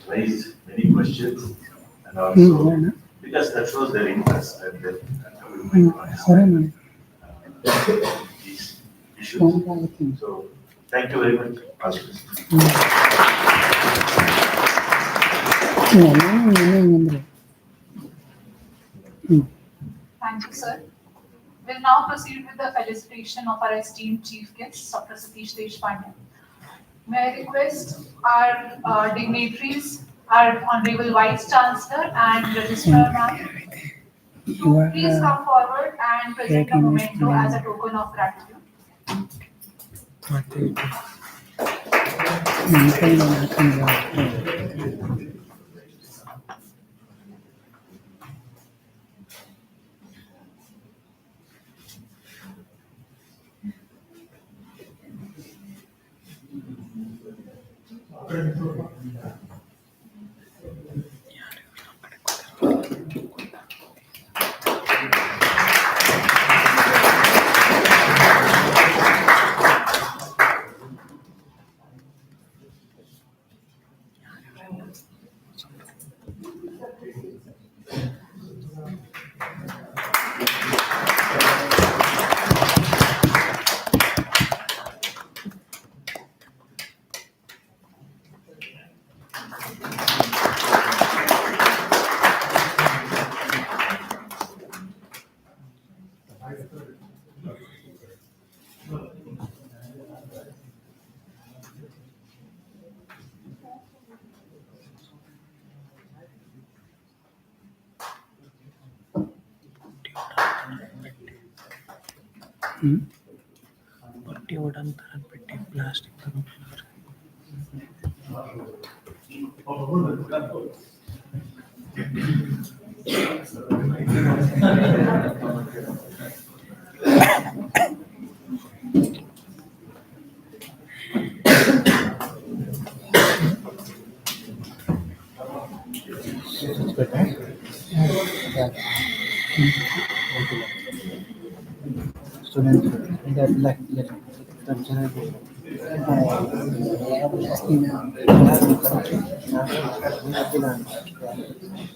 raised many questions, and also because that shows their interest and their commitment to understand these issues. So thank you very much. All the best. Thank you, sir. We'll now proceed with the felicitation of our esteemed chief guest, Dr. Satish Deshpande. May I request our dignitaries, our Honorable Vice Chancellor and Registrar Ma'am, to please come forward and present a memento as a token of gratitude. ಪಟ್ಟಿ ಓಡಂತರ ಪೆಟ್ಟಿ plastic students that